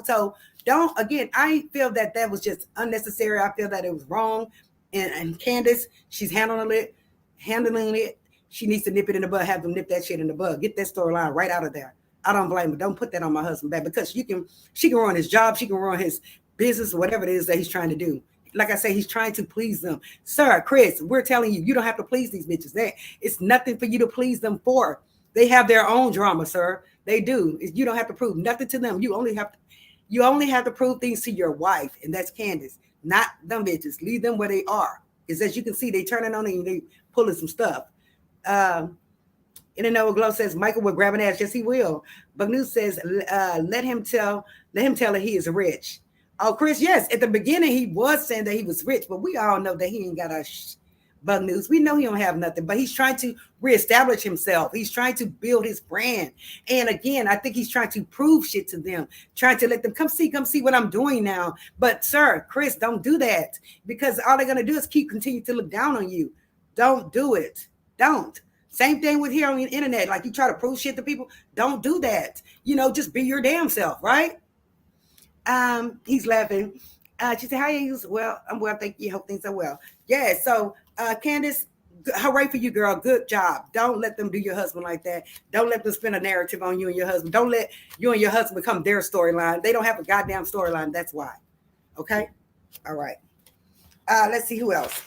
[SPEAKER 1] So don't, again, I feel that was just unnecessary. I feel that it was wrong. And Candace, she's handling it. She needs to nip it in the bud, have them nip that shit in the bud. Get that storyline right out of there. I don't blame her. Don't put that on my husband back because she can ruin his job, she can ruin his business, whatever it is that he's trying to do. Like I say, he's trying to please them. Sir, Chris, we're telling you, you don't have to please these bitches. It's nothing for you to please them for. They have their own drama, sir. They do. You don't have to prove nothing to them. You only have to prove things to your wife, and that's Candace, not them bitches. Leave them where they are. Because as you can see, they turning on and they pulling some stuff. Internet Glow says Michael will grab an ass. Yes, he will. But News says let him tell her he is rich. Oh, Chris, yes. At the beginning, he was saying that he was rich, but we all know that he ain't got a Bug News. We know he don't have nothing, but he's trying to reestablish himself. He's trying to build his brand. And again, I think he's trying to prove shit to them, trying to let them come see what I'm doing now. But sir, Chris, don't do that because all they're going to do is continue to look down on you. Don't do it. Don't. Same thing with here on the internet. Like you try to prove shit to people. Don't do that. Just be your damn self, right? He's laughing. She said, how are you? Well, I'm well, thank you. Hope things are well. Yeah, so Candace, hooray for you, girl. Good job. Don't let them do your husband like that. Don't let them spin a narrative on you and your husband. Don't let you and your husband become their storyline. They don't have a goddamn storyline. That's why. Okay? All right. Let's see who else.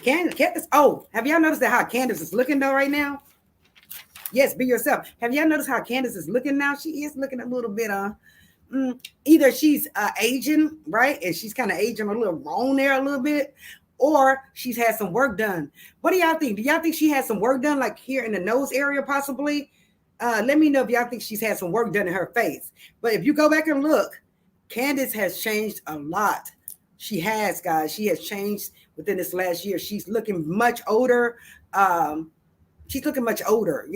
[SPEAKER 1] Candace. Oh, have y'all noticed that how Candace is looking though right now? Yes, be yourself. Have y'all noticed how Candace is looking now? She is looking a little bit either she's aging, right? And she's kind of aging a little wrong there a little bit, or she's had some work done. What do y'all think? Do y'all think she had some work done, like here in the nose area, possibly? Let me know if y'all think she's had some work done in her face. But if you go back and look, Candace has changed a lot. She has, guys. She has changed within this last year. She's looking much older. She's looking much older, and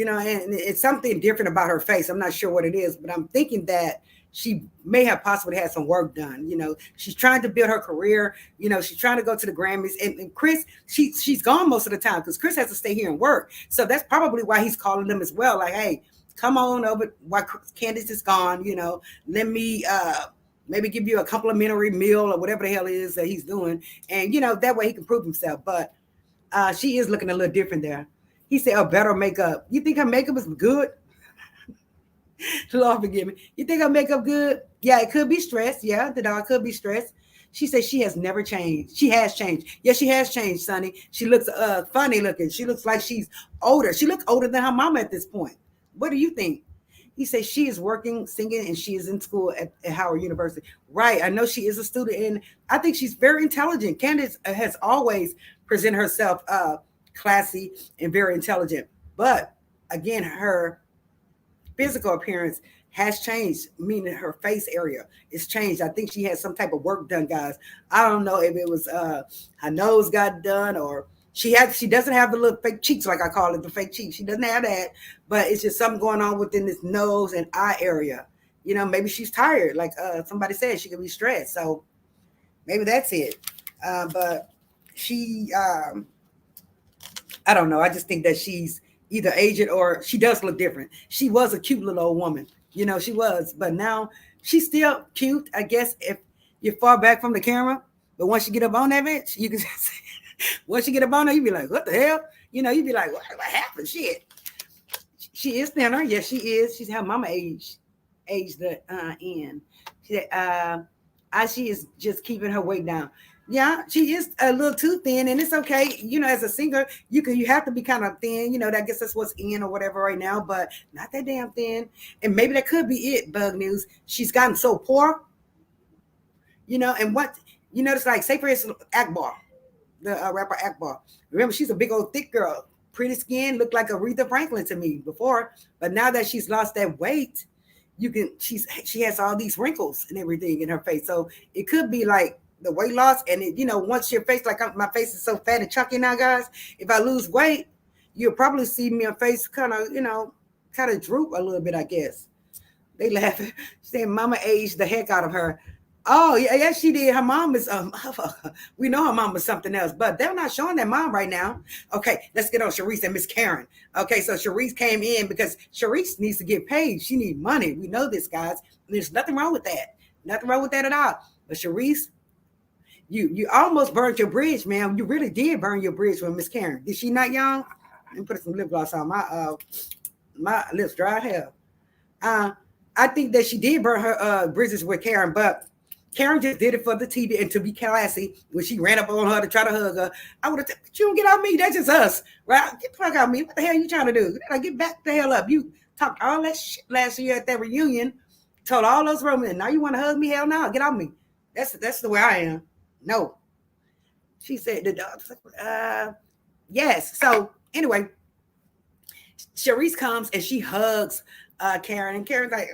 [SPEAKER 1] it's something different about her face. I'm not sure what it is, but I'm thinking that she may have possibly had some work done. She's trying to build her career. She's trying to go to the Grammys. And Chris, she's gone most of the time because Chris has to stay here and work. So that's probably why he's calling them as well. Like, hey, come on over while Candace is gone. Let me maybe give you a complimentary meal or whatever the hell it is that he's doing. And, that way he can prove himself. But she is looking a little different there. He said, better makeup. You think her makeup is good? Lord forgive me. You think her makeup good? Yeah, it could be stressed. Yeah, the dog could be stressed. She said she has never changed. She has changed. Yeah, she has changed, Sonny. She looks funny looking. She looks like she's older. She looks older than her mama at this point. What do you think? He says she is working, singing, and she is in school at Howard University. Right. I know she is a student, and I think she's very intelligent. Candace has always presented herself classy and very intelligent. But again, her physical appearance has changed, meaning her face area is changed. I think she had some type of work done, guys. I don't know if it was her nose got done or she doesn't have the little fake cheeks, like I call it, the fake cheeks. She doesn't have that, but it's just something going on within this nose and eye area. Maybe she's tired. Like somebody said, she could be stressed. So maybe that's it. But she, I don't know. I just think that she's either aged or she does look different. She was a cute little old woman. She was. But now she's still cute, I guess, if you're far back from the camera. But once you get up on that bitch, you can once you get up on her, you be like, what the hell? You be like, what happened? Shit. She is thinner. Yes, she is. She's how mama aged the end. She said, she is just keeping her weight down. Yeah, she is a little too thin, and it's okay. As a singer, you have to be kind of thin. I guess that's what's in or whatever right now, but not that damn thin. And maybe that could be it. Bug News. She's gotten so poor. And what it's like. Say for instance, Akbar, the rapper Akbar. Remember, she's a big old thick girl, pretty skin, looked like Aretha Franklin to me before. But now that she's lost that weight, she has all these wrinkles and everything in her face. So it could be like the weight loss, and once your face, like my face is so fat and chunky now, guys. If I lose weight, you'll probably see me on face kind of droop a little bit, I guess. They laughing, saying Mama aged the heck out of her. Oh, yeah, yes, she did. Her mom is we know her mom was something else, but they're not showing that mom right now. Okay, let's get on Sharice and Miss Karen. Okay, so Sharice came in because Sharice needs to get paid. She needs money. We know this, guys. There's nothing wrong with that. Nothing wrong with that at all. But Sharice, you almost burned your bridge, man. You really did burn your bridge with Miss Karen. Did she not, young? Let me put some lip gloss on my lips dry hell. Uh, I think that she did burn her bridges with Karen, but Karen just did it for the TV and to be classy. When she ran up on her to try to hug her, I would have said, "You don't get on me. That's just us, right? Get the fuck out of me. What the hell are you trying to do? Like, get back the hell up. You talked all that shit last year at that reunion, told all those Romans, and now you want to hug me? Hell no, get on me. That's the way I am. No." She said, "The dog." Yes. So anyway, Sharice comes and she hugs Karen, and Karen's like,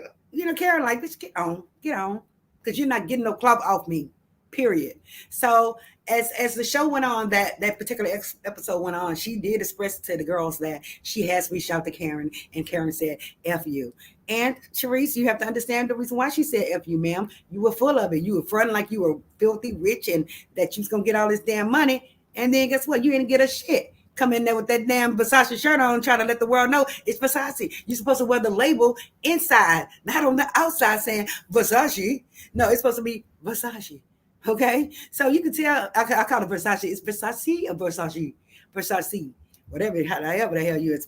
[SPEAKER 1] Karen, like, bitch, get on, because you're not getting no clout off me, period. So as the show went on, that particular episode went on, she did express to the girls that she has reached out to Karen, and Karen said, "F you." And Sharice, you have to understand the reason why she said "F you," ma'am. You were full of it. You were fronting like you were filthy rich and that you was gonna get all this damn money, and then guess what? You didn't get a shit. Come in there with that damn Versace shirt on, trying to let the world know it's Versace. You're supposed to wear the label inside, not on the outside saying Versace. No, it's supposed to be Versace. Okay? So you can tell, I call it Versace. It's Versace or Versace? Versace. However the hell you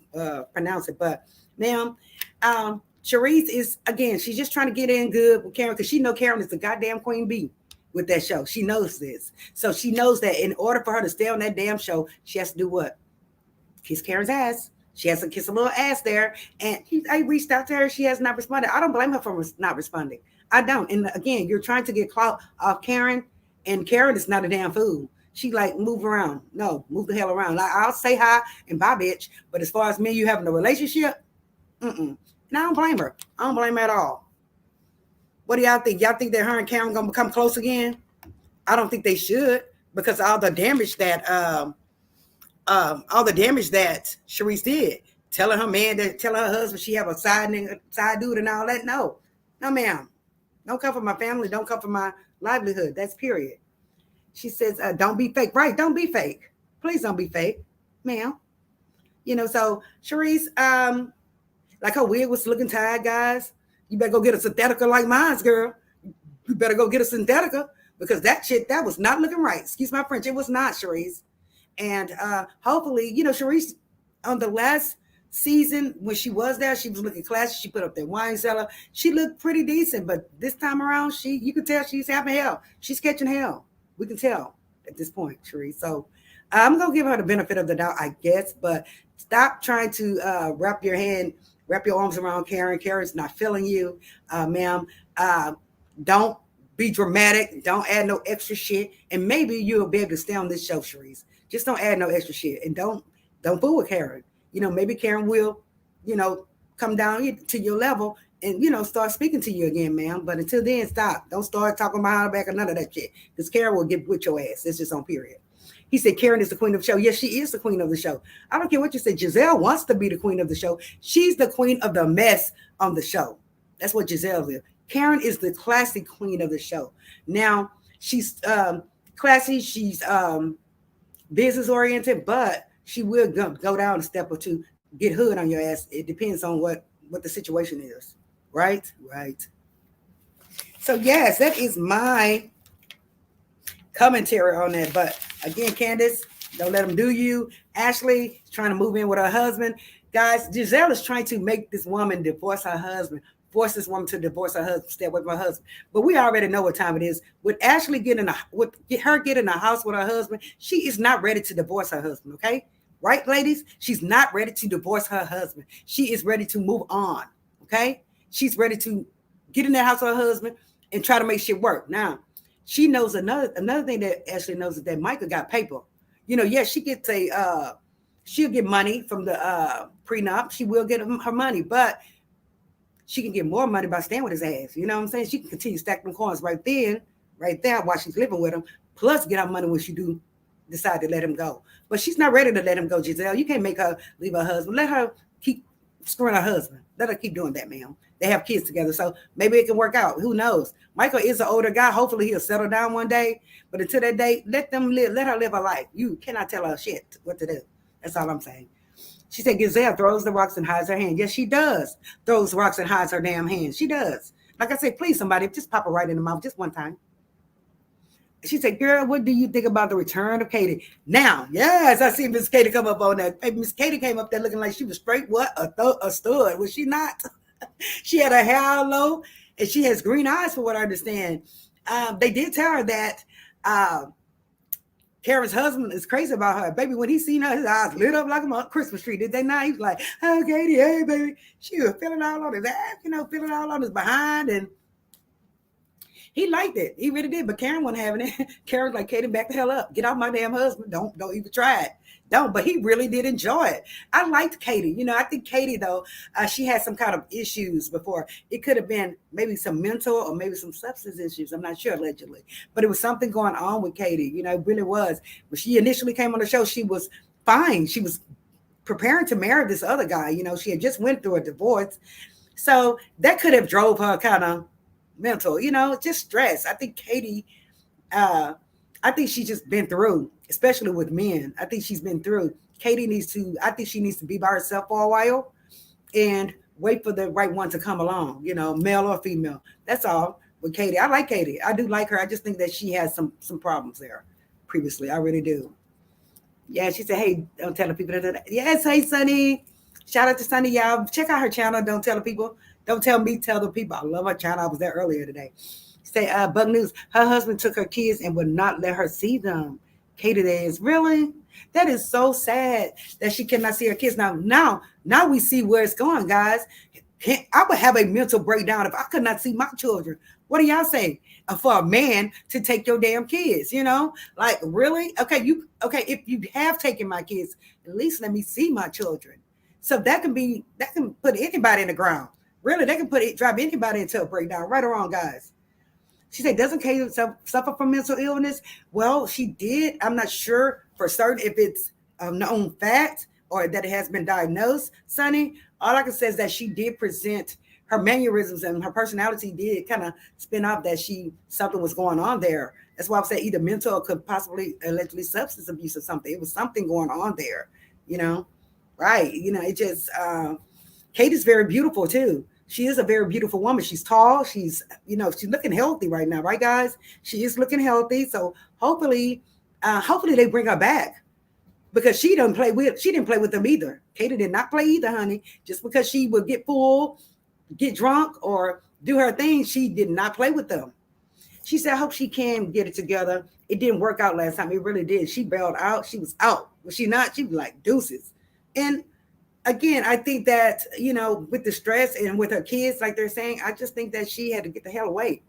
[SPEAKER 1] pronounce it. But, ma'am, Sharice is, again, she's just trying to get in good with Karen because she know Karen is the goddamn queen bee with that show. She knows this. So she knows that in order for her to stay on that damn show, she has to do what? Kiss Karen's ass. She has to kiss a little ass there. And I reached out to her. She has not responded. I don't blame her for not responding. I don't. And again, you're trying to get clout off Karen, and Karen is not a damn fool. She like, move around. No, move the hell around. I'll say hi and bye, bitch. But as far as me and you having a relationship, and I don't blame her. I don't blame her at all. What do y'all think? Y'all think that her and Karen gonna become close again? I don't think they should, because all the damage that Sharice did, telling her man, that telling her husband she have a side dude and all that. No, ma'am. Don't come for my family. Don't come for my livelihood. That's period. She says, "Don't be fake." Right? Don't be fake. Please don't be fake, ma'am. So Sharice, like her wig was looking tired, guys. You better go get a synthetica like mine's, girl. You better go get a synthetica, because that shit, that was not looking right. Excuse my French. It was not, Sharice. And hopefully, Sharice, on the last season when she was there, she was looking classy. She put up that wine cellar. She looked pretty decent. But this time around, you could tell she's having hell. She's catching hell. We can tell at this point, Sharice. So I'm going to give her the benefit of the doubt, I guess. But stop trying to wrap your arms around Karen. Karen's not feeling you, ma'am. Don't be dramatic. Don't add no extra shit. And maybe you'll be able to stay on this show, Sharice. Just don't add no extra shit. And don't fool with Karen. Maybe Karen will, come down to your level and, start speaking to you again, ma'am. But until then, stop. Don't start talking behind her back or none of that shit. Because Karen will get with your ass. It's just on period. He said Karen is the queen of the show. Yes, she is the queen of the show. I don't care what you say. Giselle wants to be the queen of the show. She's the queen of the mess on the show. That's what Giselle is. Karen is the classy queen of the show. Now, she's classy. She's business oriented, but she will go down a step or two, get hood on your ass. It depends on what the situation is. Right? Right. So, yes, that is my commentary on that. But again, Candace, don't let them do you. Ashley is trying to move in with her husband. Guys, Giselle is trying to make this woman divorce her husband, force this woman to divorce her husband, stay away from her husband. But we already know what time it is. With Ashley getting a house with her husband, she is not ready to divorce her husband, okay? Right, ladies? She's not ready to divorce her husband. She is ready to move on, okay? She's ready to get in that house with her husband and try to make shit work. Now, she knows another thing that Ashley knows is that Micah got paper. Yes, she gets she'll get money from the prenup. She will get her money, but she can get more money by staying with his ass. You know what I'm saying? She can continue stacking them coins right there while she's living with him, plus get her money when she do decide to let him go. But she's not ready to let him go, Giselle. You can't make her leave her husband. Let her keep screwing her husband. Let her keep doing that, ma'am. They have kids together, so maybe it can work out. Who knows? Michael is an older guy. Hopefully he'll settle down one day. But until that day, let them live. Let her live her life. You cannot tell her shit what to do. That's all I'm saying. She said Gazelle throws the rocks and hides her hand. Yes, she does. Throws rocks and hides her damn hand. She does. Like I said, please, somebody, just pop her right in the mouth just one time. She said, girl, what do you think about the return of Katie? Now, yes, I see Miss Katie come up on that. Hey, Miss Katie came up there looking like she was straight, what? A stud. Was she not? She had her hair low, and she has green eyes, for what I understand. They did tell her that Karen's husband is crazy about her. Baby, when he seen her, his eyes lit up like a Christmas tree. Did they not? He was like, oh, Katie, hey, baby. She was feeling all on his ass, feeling all on his behind, and he liked it. He really did. But Karen wasn't having it. Karen's like, Katie, back the hell up. Get off my damn husband. Don't even try it. Don't. But he really did enjoy it. I liked Katie. I think Katie, though, she had some kind of issues before. It could have been maybe some mental or maybe some substance issues. I'm not sure, allegedly. But it was something going on with Katie. It really was. When she initially came on the show, she was fine. She was preparing to marry this other guy. She had just went through a divorce. So that could have drove her kind of mental, just stress. I think Katie, I think she's just been through, especially with men. I think she's been through. I think she needs to be by herself for a while and wait for the right one to come along, male or female. That's all. With Katie, I like Katie. I do like her. I just think that she has some problems there previously. I really do. Yeah, she said, hey, don't tell the people that. Yes, hey, Sunny. Shout out to Sunny, y'all. Check out her channel. Don't tell the people. Don't tell me, tell the people. I love her channel. I was there earlier today. Say, Bug News, her husband took her kids and would not let her see them. Katie is really? That is so sad that she cannot see her kids. Now we see where it's going, guys. I would have a mental breakdown if I could not see my children. What do y'all say? For a man to take your damn kids, Like, really? Okay, if you have taken my kids, at least let me see my children. So that can put anybody in the ground. Really, they can drive anybody into a breakdown, right or wrong, guys. She said, doesn't Katie suffer from mental illness? Well, she did. I'm not sure for certain if it's a known fact or that it has been diagnosed, Sonny. All I can say is that she did present her mannerisms and her personality did kind of spin off that something was going on there. That's why I would say either mental or could possibly allegedly substance abuse or something. It was something going on there, right? It just, Katie's very beautiful too. She is a very beautiful woman. She's tall. She's looking healthy right now, right, guys? She is looking healthy. So hopefully they bring her back because she didn't play with them either. Katie did not play either, honey. Just because she would get full, get drunk, or do her thing, she did not play with them. She said, I hope she can get it together. It didn't work out last time. It really did. She bailed out. She was out. Was she not? She was like deuces. And again, I think that, with the stress and with her kids, like they're saying, I just think that she had to get the hell away.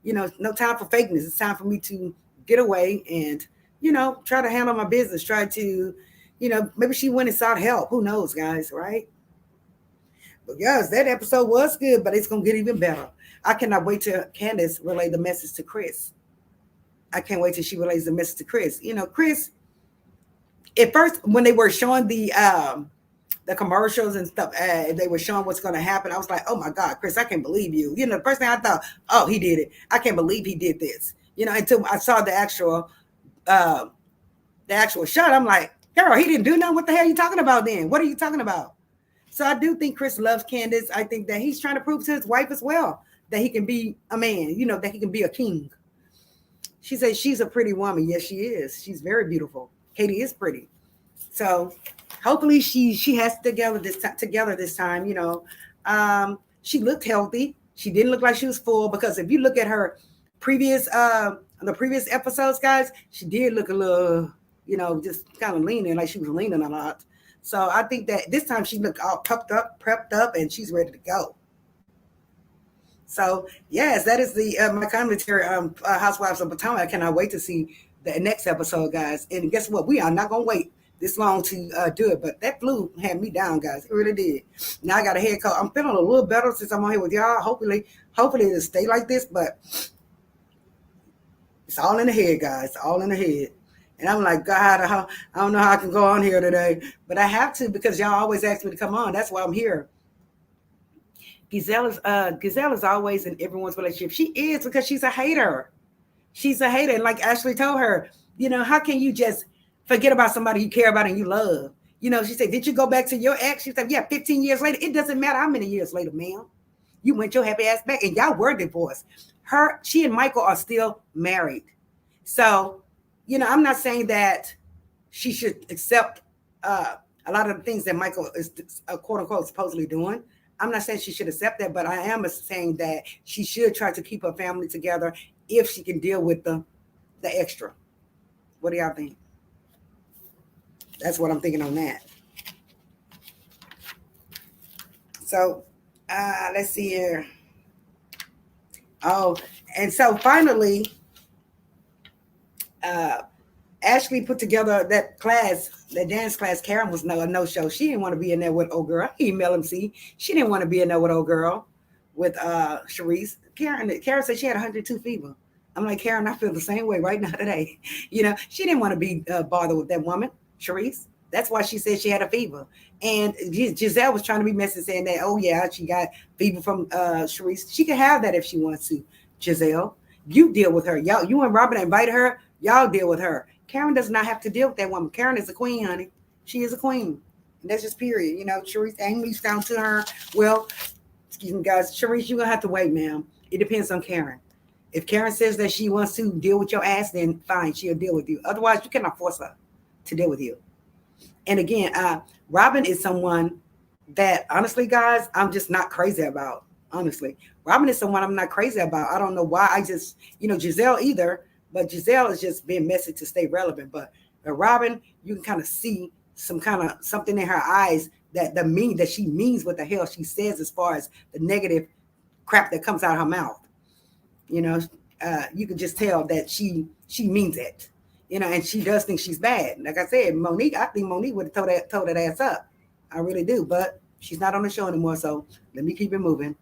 [SPEAKER 1] No time for fakeness. It's time for me to get away and, try to handle my business. Try to, maybe she went and sought help. Who knows, guys, right? But yes, that episode was good, but it's going to get even better. I cannot wait till Candace relay the message to Chris. I can't wait till she relays the message to Chris. Chris, at first, when they were showing the commercials and stuff, they were showing what's going to happen. I was like, oh my God, Chris, I can't believe you. The first thing I thought, oh, he did it. I can't believe he did this. Until I saw the actual shot, I'm like, girl, he didn't do nothing. What the hell are you talking about then? What are you talking about? So I do think Chris loves Candace. I think that he's trying to prove to his wife as well that he can be a man, that he can be a king. She says she's a pretty woman. Yes, she is. She's very beautiful. Katie is pretty. So hopefully she has together this time. She looked healthy. She didn't look like she was full because if you look at her previous episodes, guys, she did look a little, just kind of leaning, like she was leaning a lot. So I think that this time she looked all prepped up, and she's ready to go. So yes, that is my commentary on Housewives of Potamac. I cannot wait to see the next episode, guys. And guess what? We are not going to wait this long to do it, but that flu had me down, guys. It really did. Now I got a head cold. I'm feeling a little better since I'm on here with y'all. Hopefully it'll stay like this, but it's all in the head, guys. All in the head. And I'm like, God, I don't know how I can go on here today, but I have to because y'all always ask me to come on. That's why I'm here. Giselle is always in everyone's relationship. She is because she's a hater. She's a hater. And like Ashley told her, how can you just forget about somebody you care about and you love? She said, did you go back to your ex? She said, yeah, 15 years later. It doesn't matter how many years later, ma'am. You went your happy ass back and y'all were divorced. She and Michael are still married. So, I'm not saying that she should accept a lot of the things that Michael is quote unquote supposedly doing. I'm not saying she should accept that, but I am saying that she should try to keep her family together if she can deal with the extra. What do y'all think? That's what I'm thinking on that. So let's see here. Oh, and so finally, Ashley put together that class, that dance class. Karen was no show. She didn't want to be in there with old girl. Email MC. She didn't want to be in there with old girl with Sharice. Karen said she had 102 fever. I'm like, Karen, I feel the same way right now today. She didn't want to be bothered with that woman, Sharice. That's why she said she had a fever. And Giselle was trying to be messy saying that, oh yeah, she got fever from Sharice. She can have that if she wants to. Giselle, you deal with her. Y'all, you and Robin invited her. Y'all deal with her. Karen does not have to deal with that woman. Karen is a queen, honey. She is a queen. And that's just period. Sharice ain't reached down to her. Well, excuse me, guys. Sharice, you're going to have to wait, ma'am. It depends on Karen. If Karen says that she wants to deal with your ass, then fine, she'll deal with you. Otherwise, you cannot force her to deal with you. And again, Robin is someone that, honestly, guys, I'm just not crazy about. Honestly, Robin is someone I'm not crazy about. I don't know why. I just, Giselle either. But Giselle is just being messy to stay relevant. But Robin, you can kind of see something in her eyes that she means what the hell she says as far as the negative crap that comes out of her mouth. You can just tell that she means it. And she does think she's bad. Like I said, I think Monique would have told that ass up. I really do. But she's not on the show anymore. So let me keep it moving.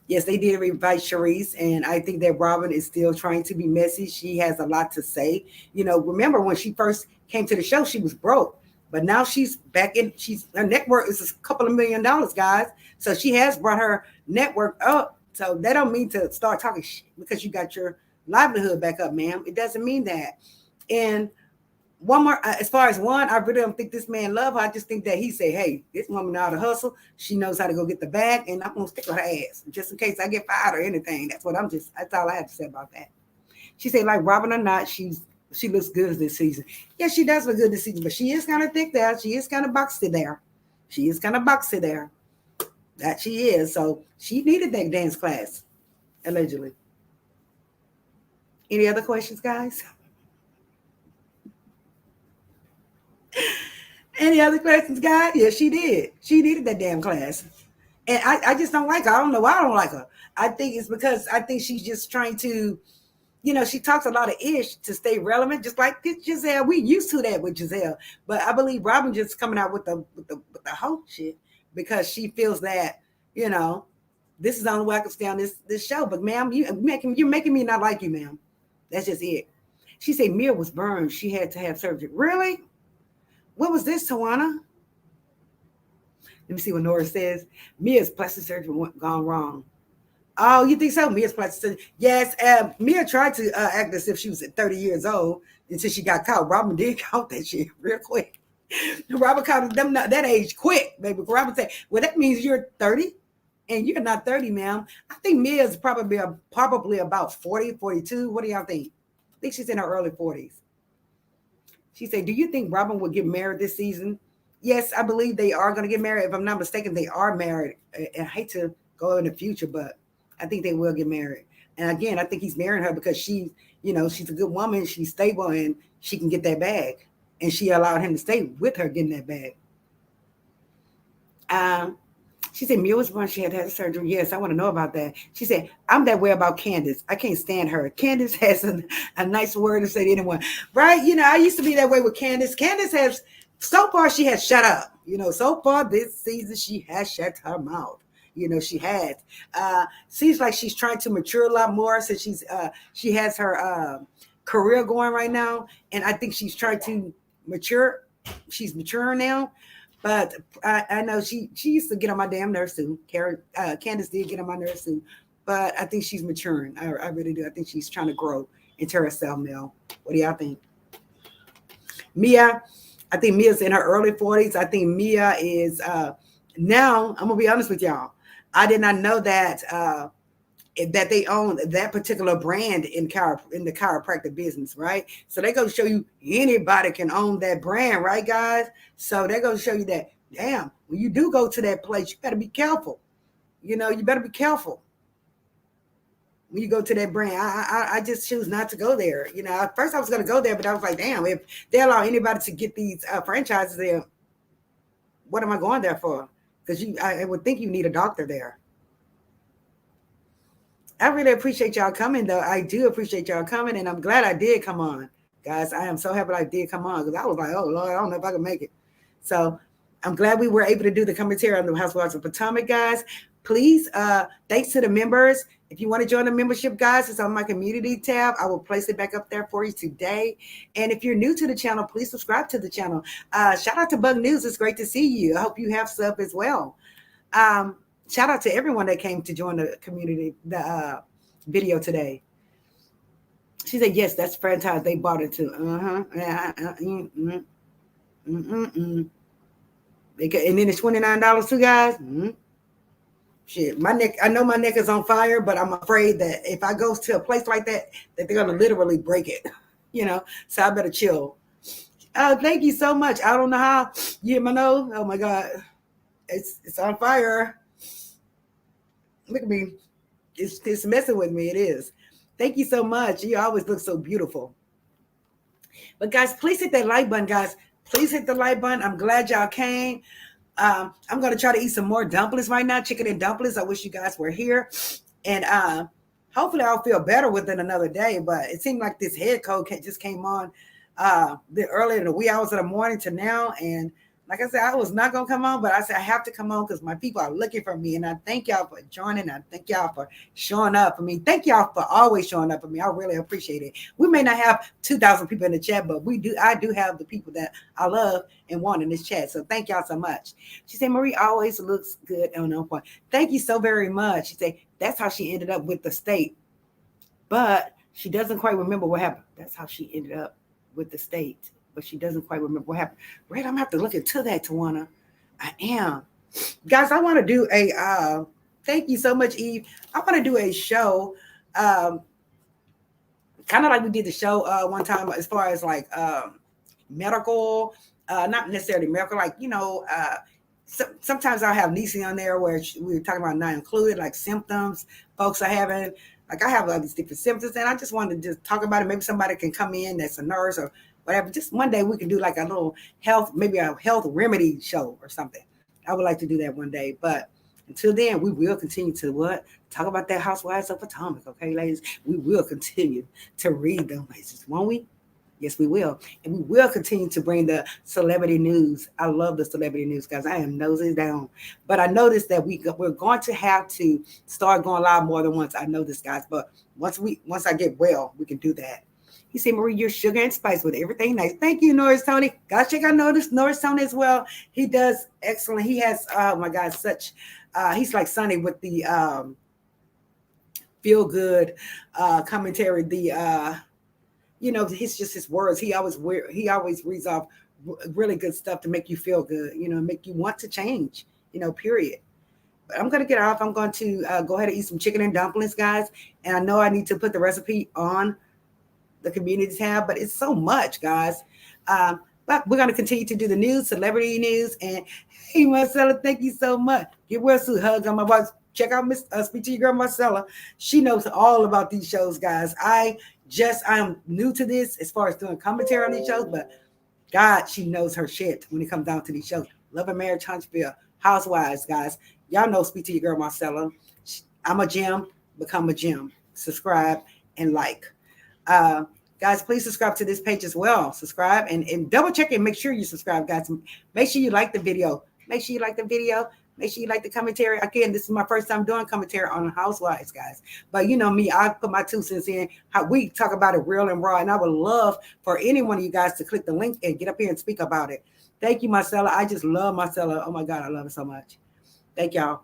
[SPEAKER 1] Yes, they did invite Sharice, and I think that Robin is still trying to be messy. She has a lot to say. Remember when she first came to the show, she was broke, but now she's back in. Her network is a couple of $1 million, guys. So she has brought her network up. So that don't mean to start talking shit because you got your livelihood back up, ma'am. It doesn't mean that. And one more, as far as one, I really don't think this man love her. I just think that he say, hey, this woman know how to hustle. She knows how to go get the bag, and I'm going to stick with her ass just in case I get fired or anything. That's all I have to say about that. She said, like Robin or not, she looks good this season. Yeah, she does look good this season, but she is kind of thick there. She is kind of boxy there. That she is. So she needed that dance class, allegedly. Any other questions, guys? Any other questions, guys? Yeah, she did. She needed that damn class. And I just don't like her. I don't know why I don't like her. I think it's because I think she's just trying to, she talks a lot of ish to stay relevant, just like this Giselle. We used to that with Giselle. But I believe Robin just coming out with the whole shit because she feels that, this is the only way I can stay on this show. But ma'am, you're making me not like you, ma'am. That's just it. She said Mia was burned. She had to have surgery. Really? What was this, Tawana? Let me see what Nora says. Mia's plastic surgery went gone wrong. Oh, you think so? Mia's plastic surgery. Yes, Mia tried to act as if she was 30 years old until she got caught. Robin did count that shit real quick. Robin counted them that age quick, baby. Robin said, well, that means you're 30 and you're not 30, ma'am. I think Mia's probably about 40, 42. What do y'all think? I think she's in her early 40s. She said, do you think Robin will get married this season? Yes, I believe they are going to get married. If I'm not mistaken, they are married. I hate to go in the future, but I think they will get married. And again, I think he's marrying her because she's a good woman. She's stable and she can get that bag. And she allowed him to stay with her getting that bag. She said, Mia was born. She had to have surgery. Yes, I want to know about that. She said, I'm that way about Candace. I can't stand her. Candace has a nice word to say to anyone. Right? I used to be that way with Candace. Candace has, so far, she has shut up. So far this season, she has shut her mouth. She has. Seems like she's trying to mature a lot more since she has her career going right now. And I think she's trying to mature. She's mature now. But I know she used to get on my damn nerves too. Candace did get on my nerves too. But I think she's maturing. I really do. I think she's trying to grow into herself now. What do y'all think? Mia, I think Mia's in her early 40s. I think Mia is now, I'm gonna be honest with y'all. I did not know that they own that particular brand in the chiropractic business, right? So they go show you anybody can own that brand, right, guys? So they're gonna show you that, damn, when you do go to that place, you better be careful. You better be careful when you go to that brand. I just choose not to go there. At first I was gonna go there, but I was like, damn, if they allow anybody to get these franchises there, what am I going there for? Because I would think you need a doctor there. I really appreciate y'all coming, though. I do appreciate y'all coming, and I'm glad I did come on, guys. I am so happy I did come on because I was like, oh, Lord, I don't know if I can make it. So I'm glad we were able to do the commentary on the Housewives of Potomac, guys. Please, thanks to the members. If you want to join the membership, guys, it's on my community tab. I will place it back up there for you today. And if you're new to the channel, please subscribe to the channel. Shout out to Bug News. It's great to see you. I hope you have sub as well. Shout out to everyone that came to join the community, the video today. She said, yes, that's franchise. They bought it too. And then it's $29 too, guys. Shit, my neck, I know my neck is on fire, but I'm afraid that if I go to a place like that they're going to literally break it, so I better chill. Thank you so much. I don't know how you hit my nose. Oh my God. It's on fire. Look at me. It's messing with me. It is. Thank you so much. You always look so beautiful. But guys, please hit that like button, guys. Please hit the like button. I'm glad y'all came. I'm going to try to eat some more dumplings right now, chicken and dumplings. I wish you guys were here. And hopefully I'll feel better within another day. But it seemed like this head cold just came on earlier in the wee hours of the morning to now. And like I said, I was not going to come on, but I said I have to come on because my people are looking for me. And I thank y'all for joining. I thank y'all for showing up for me. Thank y'all for always showing up for me. I really appreciate it. We may not have 2,000 people in the chat, but I do have the people that I love and want in this chat. So thank y'all so much. She said, Marie always looks good on point. Thank you so very much. She said, that's how she ended up with the state. But she doesn't quite remember what happened. That's how she ended up with the state. But she doesn't quite remember what happened. Right, I'm going to have to look into that, Tawana. I am. Guys, I want to do a, thank you so much, Eve. I want to do a show, kind of like we did the show one time as far as like medical, not necessarily medical, like, sometimes I'll have Niecy on there where we were talking about not included, like symptoms folks are having. Like I have all these different symptoms, and I just wanted to just talk about it. Maybe somebody can come in that's a nurse or whatever. Just one day we can do like a little maybe a health remedy show or something. I would like to do that one day. But until then, we will continue to talk about that Housewives of Potomac. Okay, ladies, we will continue to read them places, won't we? Yes, we will. And we will continue to bring the celebrity news. I love the celebrity news, guys. I am nosing down. But I noticed that we're going to have to start going live more than once. I know this, guys. But once I get well, we can do that. He said, Marie, you're sugar and spice with everything nice. Thank you, Norris Tony. Guys, check out Norris Tony as well. He does excellent. He has, oh my God, he's like Sonny with the feel good commentary. It's just his words. He always reads off really good stuff to make you feel good, make you want to change, period. But I'm going to get off. I'm going to go ahead and eat some chicken and dumplings, guys. And I know I need to put the recipe on the community tab, but it's so much, guys. But we're going to continue to do the news, celebrity news. And hey, Marcella, thank you so much. Give well Sue hugs on my voice. Check out Speak to Your Girl Marcella. She knows all about these shows, guys. I am new to this as far as doing commentary on these shows, but God, she knows her shit when it comes down to these shows. Love and Marriage, Huntsville, Housewives, guys. Y'all know Speak to Your Girl Marcella. I'm a gem, become a gem. Subscribe and like. Guys, please subscribe to this page as well. Subscribe and double check and make sure you subscribe, guys. Make sure you like the video. Make sure you like the video. Make sure you like the commentary. Again, this is my first time doing commentary on Housewives, guys. But you know me, I put my 2 cents in. How we talk about it real and raw. And I would love for any one of you guys to click the link and get up here and speak about it. Thank you, Marcella. I just love Marcella. Oh my God, I love her so much. Thank y'all.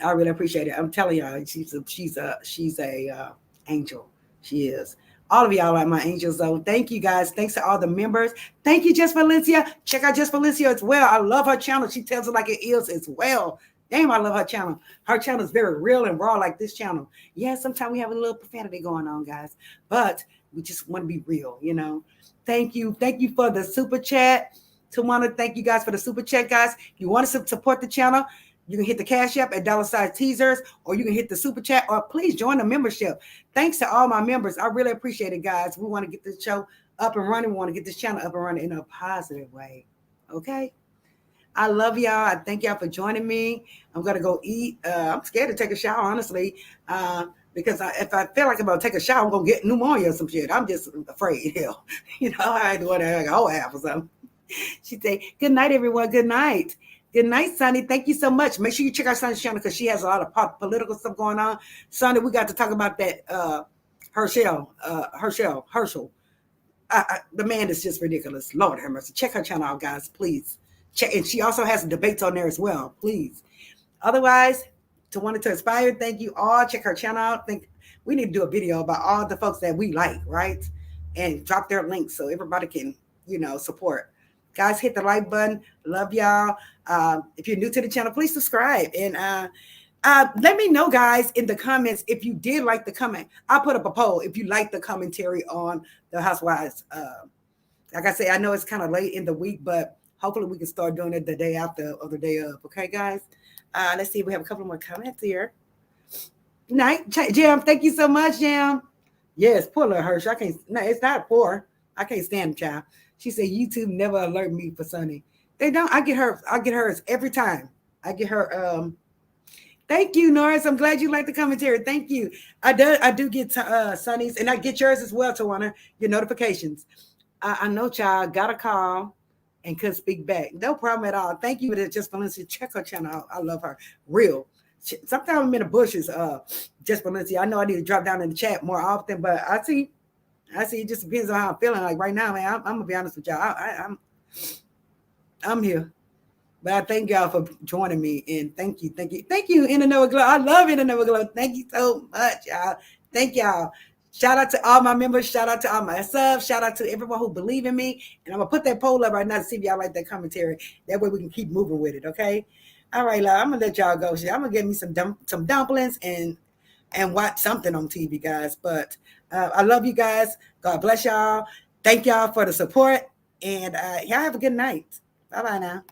[SPEAKER 1] I really appreciate it. I'm telling y'all, she's a angel. She is. All of y'all are my angels, though. Thank you guys. Thanks to all the members. Thank you, Just Valencia. Check out Just Valencia as well. I love her channel. She tells it like it is as well. Damn, I love her channel. Her channel is very real and raw, like this channel. Yeah, sometimes we have a little profanity going on, guys, but we just want to be real, you know. Thank you. Thank you for the super chat. Tawana, thank you guys for the super chat, guys. If you want to support the channel, you can hit the Cash App at $ teasers, or you can hit the super chat, or please join the membership. Thanks to all my members. I really appreciate it, guys. We want to get this show up and running. We want to get this channel up and running in a positive way. Okay. I love y'all. I thank y'all for joining me. I'm going to go eat. I'm scared to take a shower, honestly, because if I feel like I'm going to take a shower, I'm going to get pneumonia or some shit. I'm just afraid. Hell, you know, I ain't doing like a whole half or something. She say, good night, everyone. Good night. Good night, Sonny. Thank you so much. Make sure you check out Sonny's channel because she has a lot of political stuff going on. Sonny, we got to talk about that Herschel. The man is just ridiculous. Lord have mercy. Check her channel out, guys, please. Check, and she also has debates on there as well, please. Otherwise, to want to inspire, thank you all. Check her channel out. Think we need to do a video about all the folks that we like, right? And drop their links so everybody can, you know, support. Guys, hit the like button. Love y'all. If you're new to the channel, please subscribe. And let me know, guys, in the comments if you did like the comment. I'll put up a poll if you like the commentary on the Housewives. Like I say, I know it's kind of late in the week, but hopefully we can start doing it the day after or the day of. Okay, guys? Let's see if we have a couple more comments here. Night, Jam. Thank you so much, Jam. Yes, poor little Hirsch. I can't. No, it's not poor. I can't stand the child. She said YouTube never alert me for Sunny. They don't. I get hers every time. I get her. Thank you, Norris. I'm glad you like the commentary. Thank you. I do get Sunny's, and I get yours as well, Tawana. Your notifications. I know, child. Got a call and couldn't speak back. No problem at all. Thank you. Just Valencia. Check her channel out. I love her. Real. Sometimes I'm in the bushes. Just Valencia. I know I need to drop down in the chat more often, but I see. It just depends on how I'm feeling. Like right now, man, I'm gonna be honest with y'all. I'm here, but I thank y'all for joining me, and thank you, In Another Glow. I love In Another Glow. Thank you so much, y'all. Thank y'all. Shout out to all my members. Shout out to all my subs. Shout out to everyone who believe in me. And I'm gonna put that poll up right now to see if y'all like that commentary. That way we can keep moving with it. Okay. All right, love. I'm gonna let y'all go. I'm gonna get me some dumplings and watch something on TV, guys. But I love you guys. God bless y'all. Thank y'all for the support. And y'all have a good night. Bye-bye now.